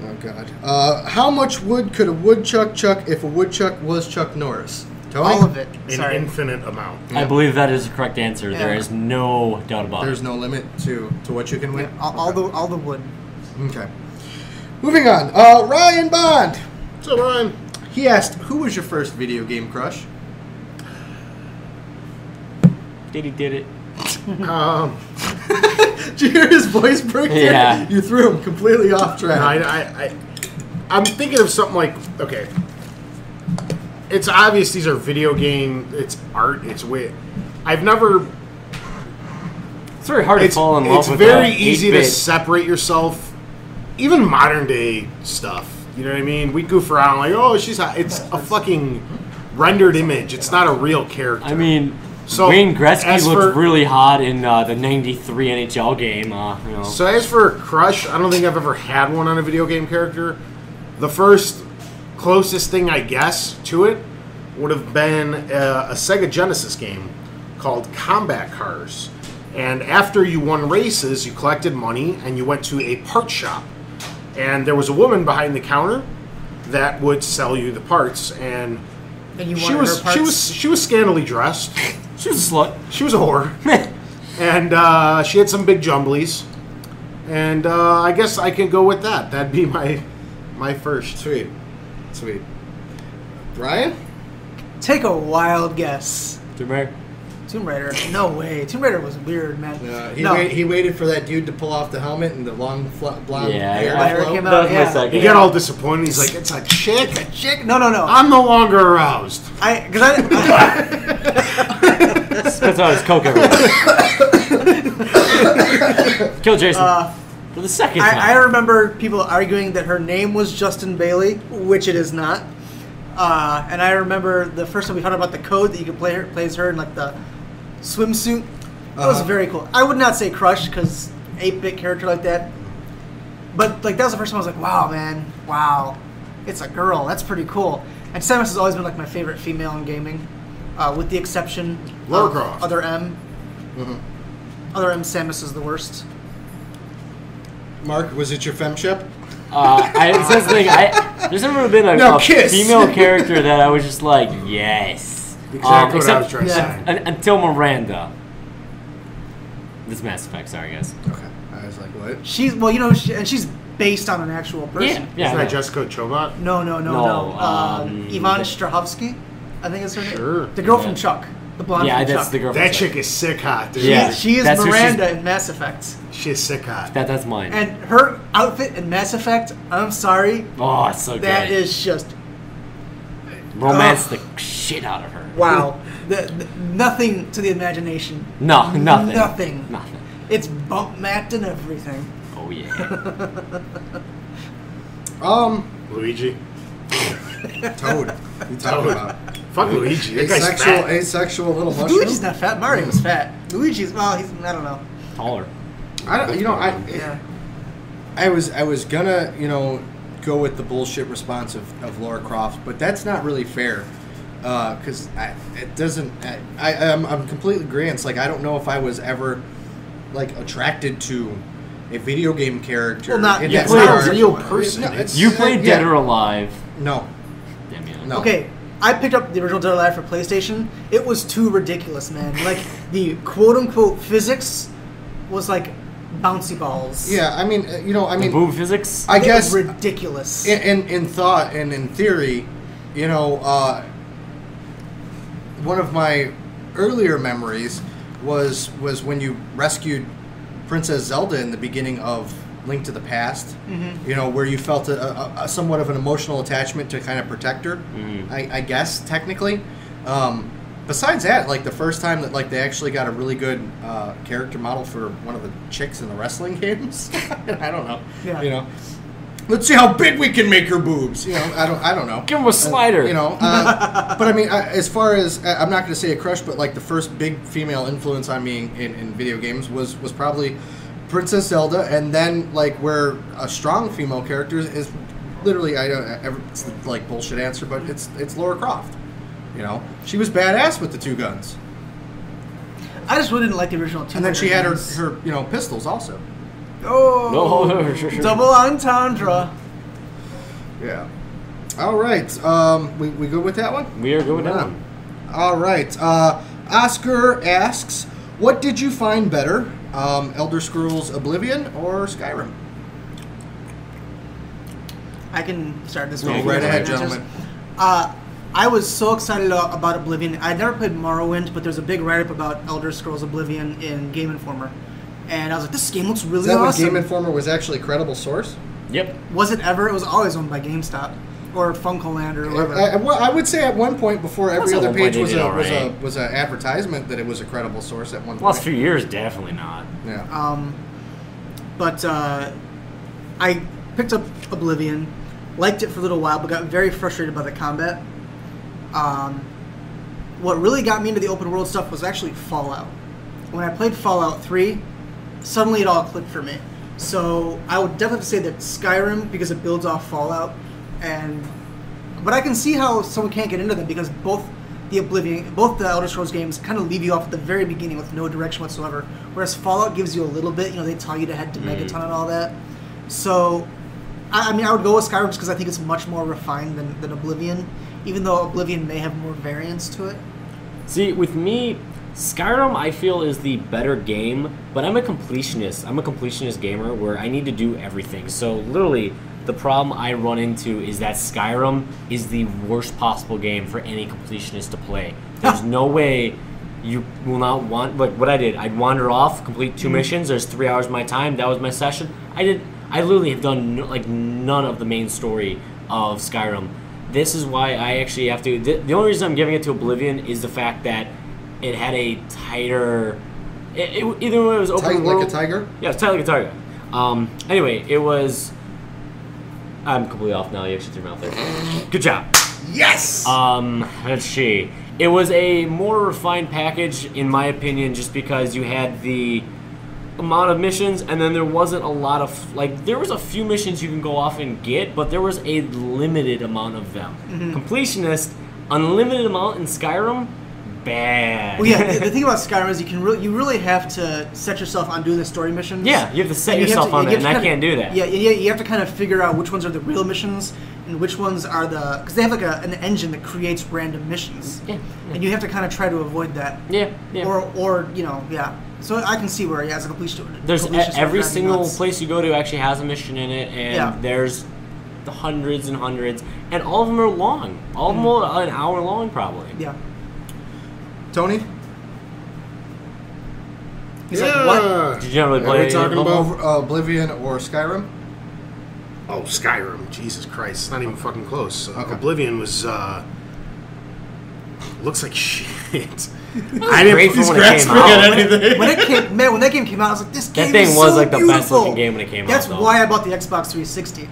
"Oh God, how much wood could a woodchuck chuck if a woodchuck was Chuck Norris?" Tony? All of it. An Sorry. infinite amount. I believe that is the correct answer. There Yeah. is no doubt about There's it. no limit to what you can win. All the wood. Okay. Moving on. Ryan Bond. So, Ryan, He asked, "Who was your first video game crush?" Did he did it? Did you hear his voice break there? Yeah. You threw him completely off track. I'm thinking of something like, okay, it's obvious these are video game, it's art, it's way. I've never. It's very hard to fall in love It's with very that easy to 8-bit. separate yourself, even modern day stuff. You know what I mean? We goof around like, oh, she's hot. It's a fucking rendered image. It's not a real character. I mean, So, Wayne Gretzky as looked for- really hot in the '93 NHL game. You know. So as for a crush, I don't think I've ever had one on a video game character. The first closest thing, I guess, to it would have been a Sega Genesis game called Combat Cars. And after you won races, you collected money and you went to a part shop. And there was a woman behind the counter that would sell you the parts. And And you she wanted was her parts? she was scantily dressed. She was a slut. She was a whore. And she had some big jumblies. And I guess I can go with that. That'd be my first. Sweet. Brian? Take a wild guess. Tomb Raider. Tomb Raider. No way. Tomb Raider was weird, man. He waited for that dude to pull off the helmet and the long blonde Yeah, hair. I- to flow. came That out, was yeah. my second. He got all disappointed. He's like, it's a chick. Chick? No. I'm no longer aroused. Because Spits out his coke everywhere. Kill Jason for the second time. I remember people arguing that her name was Justin Bailey, which it is not. And I remember the first time we found out about the code that you could plays her in like the swimsuit. That was very cool. I would not say crush because 8-bit character like that. But like that was the first time I was like, wow, man, wow, it's a girl. That's pretty cool. And Samus has always been like my favorite female in gaming, with the exception Lara of Croft. Other M. Other M, Samus is the worst. Mark, was it your femship? That's the thing. There's never been a kiss. female character that I was just like, yes. Exactly what I was trying to yeah. say. Until Miranda. This is Mass Effect. Sorry, guys. Okay. I was like, what? She's and she's based on an actual person. Yeah. Isn't that Jessica Chobot? No. No, Ivan Strahovski, I think is her name. Sure. The girl from Chuck, the blonde Yeah, from that's Chuck. the girl. That from chick is sick hot, dude. Yeah. She is That's who Miranda in Mass Effect, She's sick hot. That's mine. and her outfit in Mass Effect. I'm sorry, Oh, it's so good. that is just romance the shit out of her. wow. Nothing to the imagination. No, nothing. Nothing. It's bump mapped and everything. Oh yeah. Luigi. Toad. You talking about? Fuck Luigi. That guy's fat. Asexual little mushroom. Luigi's not fat. Mario's fat. Luigi's he's I don't know. Taller. Yeah. I was gonna go with the bullshit response of Lara Croft, but that's not really fair. Because it doesn't. I'm completely agreeing. It's like I don't know if I was ever like attracted to a video game character. Well, not- in you that played a regard. real person. No, it's- You played Dead yeah. or Alive. No. Damn you. No. Okay, I picked up the original Dead or Alive for PlayStation. It was too ridiculous, man. Like the quote-unquote physics was like bouncy balls. Yeah, I mean, The boob physics. I It guess was ridiculous. in thought and in theory, one of my earlier memories was when you rescued Princess Zelda in the beginning of Link to the Past. You know, where you felt a somewhat of an emotional attachment to kind of protect her. I guess technically. Besides that, like the first time that like they actually got a really good character model for one of the chicks in the wrestling games. I don't know. Yeah. You know, let's see how big we can make her boobs. You know, I don't know. Give him a slider. You know, but I mean, as far as I'm not going to say a crush, but like the first big female influence on me in video games was probably Princess Zelda, and then like where a strong female character is literally it's like bullshit answer, but it's Lara Croft. You know, she was badass with the two guns. I just really didn't like the original two. And then she had her games. you know, pistols also. Oh, sure. double entendre. Yeah. All right. We good with that one? We are going down. All right. Oscar asks, what did you find better, Elder Scrolls Oblivion or Skyrim? I can start this Go one. right ahead, gentlemen. I was so excited about Oblivion. I'd never played Morrowind, but there's a big write-up about Elder Scrolls Oblivion in Game Informer. And I was like, this game looks really Is that awesome. when Game Informer was actually a credible source? Yep. Was it ever? It was always owned by GameStop or Funkoland or whatever. I would say at one point before every That's other at one point page they did was an advertisement that it was a credible source at one point. Last few years, definitely not. Yeah. But I picked up Oblivion, liked it for a little while, but got very frustrated by the combat. What really got me into the open world stuff was actually Fallout. When I played Fallout 3, suddenly it all clicked for me. So I would definitely say that Skyrim, because it builds off Fallout, but I can see how someone can't get into them because both the Elder Scrolls games kind of leave you off at the very beginning with no direction whatsoever, whereas Fallout gives you a little bit. You know, they tell you to head to Megaton and all that. So, I mean, I would go with Skyrim just because I think it's much more refined than Oblivion, even though Oblivion may have more variance to it. See, with me, Skyrim I feel is the better game, but I'm a completionist. I'm a completionist gamer where I need to do everything. So literally, the problem I run into is that Skyrim is the worst possible game for any completionist to play. There's no way you will not want, like what I did, I'd wander off, complete 2 missions, there's 3 hours of my time, that was my session. I literally have done none of the main story of Skyrim. This is why I actually have to, the only reason I'm giving it to Oblivion is the fact that it had a tighter, either way it was open Tight world. like a tiger? Yeah, it's tight like a tiger. Anyway, it was, I'm completely off now, you actually threw me out there. Good job. Yes! Let's see. It was a more refined package, in my opinion, just because you had the amount of missions, and then there wasn't a lot of, there was a few missions you can go off and get, but there was a limited amount of them. Completionist, unlimited amount in Skyrim, bad. Well, yeah, the thing about Skyrim is you really have to set yourself on doing the story missions. Yeah, you have to set And yourself on that, and I can't do that. Yeah, you have to kind of figure out which ones are the real missions and which ones are because they have an engine that creates random missions. Yeah. And you have to kind of try to avoid that. Yeah. Or yeah. So I can see where, as a completionist, There's every single nuts. place you go to actually has a mission in it, and Yeah. there's the hundreds and hundreds, and all of them are long. All of them are an hour long, probably. Yeah. Tony? He's like, what? Did you not really Are play we talking Bumble? about Oblivion or Skyrim? Oh, Skyrim. Jesus Christ. It's not even fucking close. Okay. Oblivion was, looks like shit. I didn't for when it came out. When that game came out, I was like, this game That thing is was so like the beautiful. best looking game when it came out. That's though. why I bought the Xbox 360.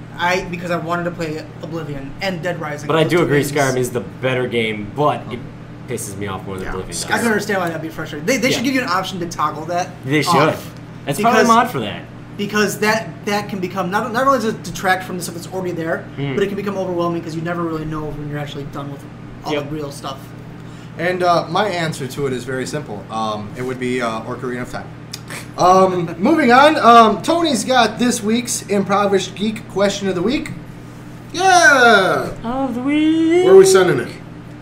Because I wanted to play Oblivion and Dead Rising. But I Those do two agree, games. Skyrim is the better game, but it pisses me off more than Yeah, Oblivion does. I can understand why that'd be frustrating. They should give you an option to toggle that. They should. off. That's probably a Because- mod for that. Because that can become not only does it detract from the stuff that's already there, but it can become overwhelming because you never really know when you're actually done with all Yep. the real stuff. And my answer to it is very simple. It would be Ocarina of Time. Moving on, Tony's got this week's Impoverished Geek question of the week. Yeah! Of the week. Where are we sending it?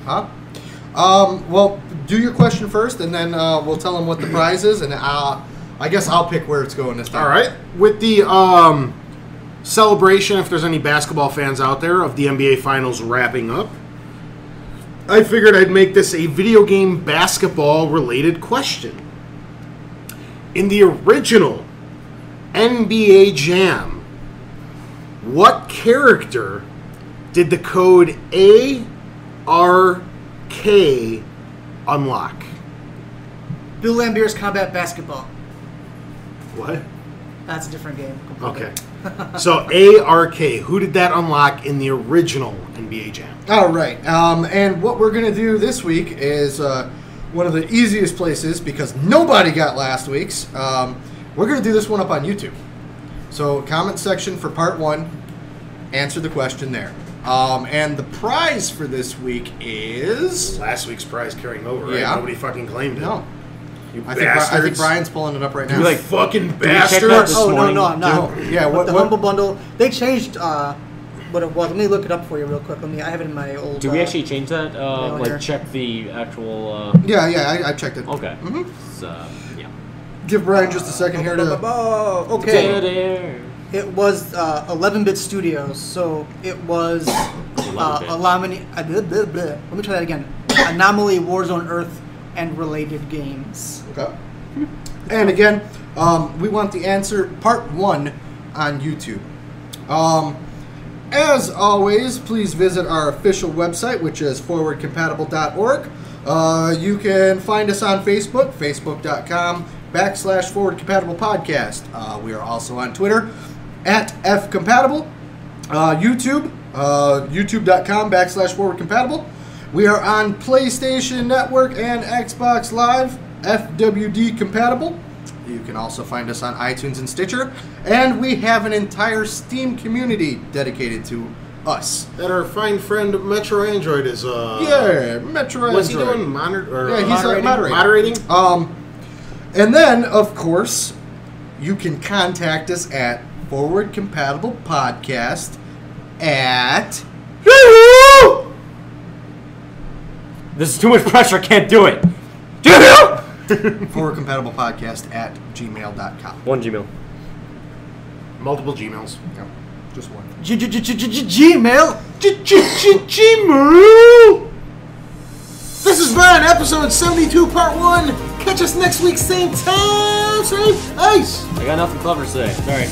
Huh? Well, do your question first, and then we'll tell him what the prize is, and I guess I'll pick where it's going this time. All right. With the celebration, if there's any basketball fans out there, of the NBA Finals wrapping up, I figured I'd make this a video game basketball related question. In the original NBA Jam, what character did the code ARK unlock? Bill Lambier's Combat Basketball. What? That's a different game. completely. Okay. So ARK, who did that unlock in the original NBA Jam? All right. And what we're going to do this week is one of the easiest places because nobody got last week's. We're going to do this one up on YouTube. So comment section for part 1. Answer the question there. And the prize for this week is... Last week's prize carrying over, right? Yeah. Nobody fucking claimed it. No. You I bastards. think Brian's pulling it up right now. You like- fucking check that bastards. this Oh, morning? no, I'm not. No. Yeah, But what- the what- Humble Bundle, they changed what it was. Let me look it up for you real quick. I have it in my old... Do we actually change that? here. Like check the actual. Yeah, I checked it. Okay. Mhm. So, yeah. Give Brian just a second here to... Okay. Dead air. It was 11-bit Studios, so it was 11-bit. Let me try that again. Anomaly, Warzone Earth, and related games. Okay. And again, we want the answer part 1 on YouTube. As always, please visit our official website, which is FwdCompatible.org. You can find us on Facebook, facebook.com/FwdCompatible Podcast. We are also on Twitter at FCompatible. YouTube, youtube.com/FwdCompatible. We are on PlayStation Network and Xbox Live, FwdCompatible. You can also find us on iTunes and Stitcher. And we have an entire Steam community dedicated to us. That our fine friend Metro Android is Metro what's he Android. doing? Yeah, he's moderating. And then, of course, you can contact us at FwdCompatible Podcast at... This is too much pressure. I can't do it. FwdCompatible Podcast at gmail.com. One Gmail. Multiple Gmails. Yep, just one. Gmail. Gmail. This has been episode 72, part 1. Catch us next week, same time, same ice. I got nothing clever to say. Sorry.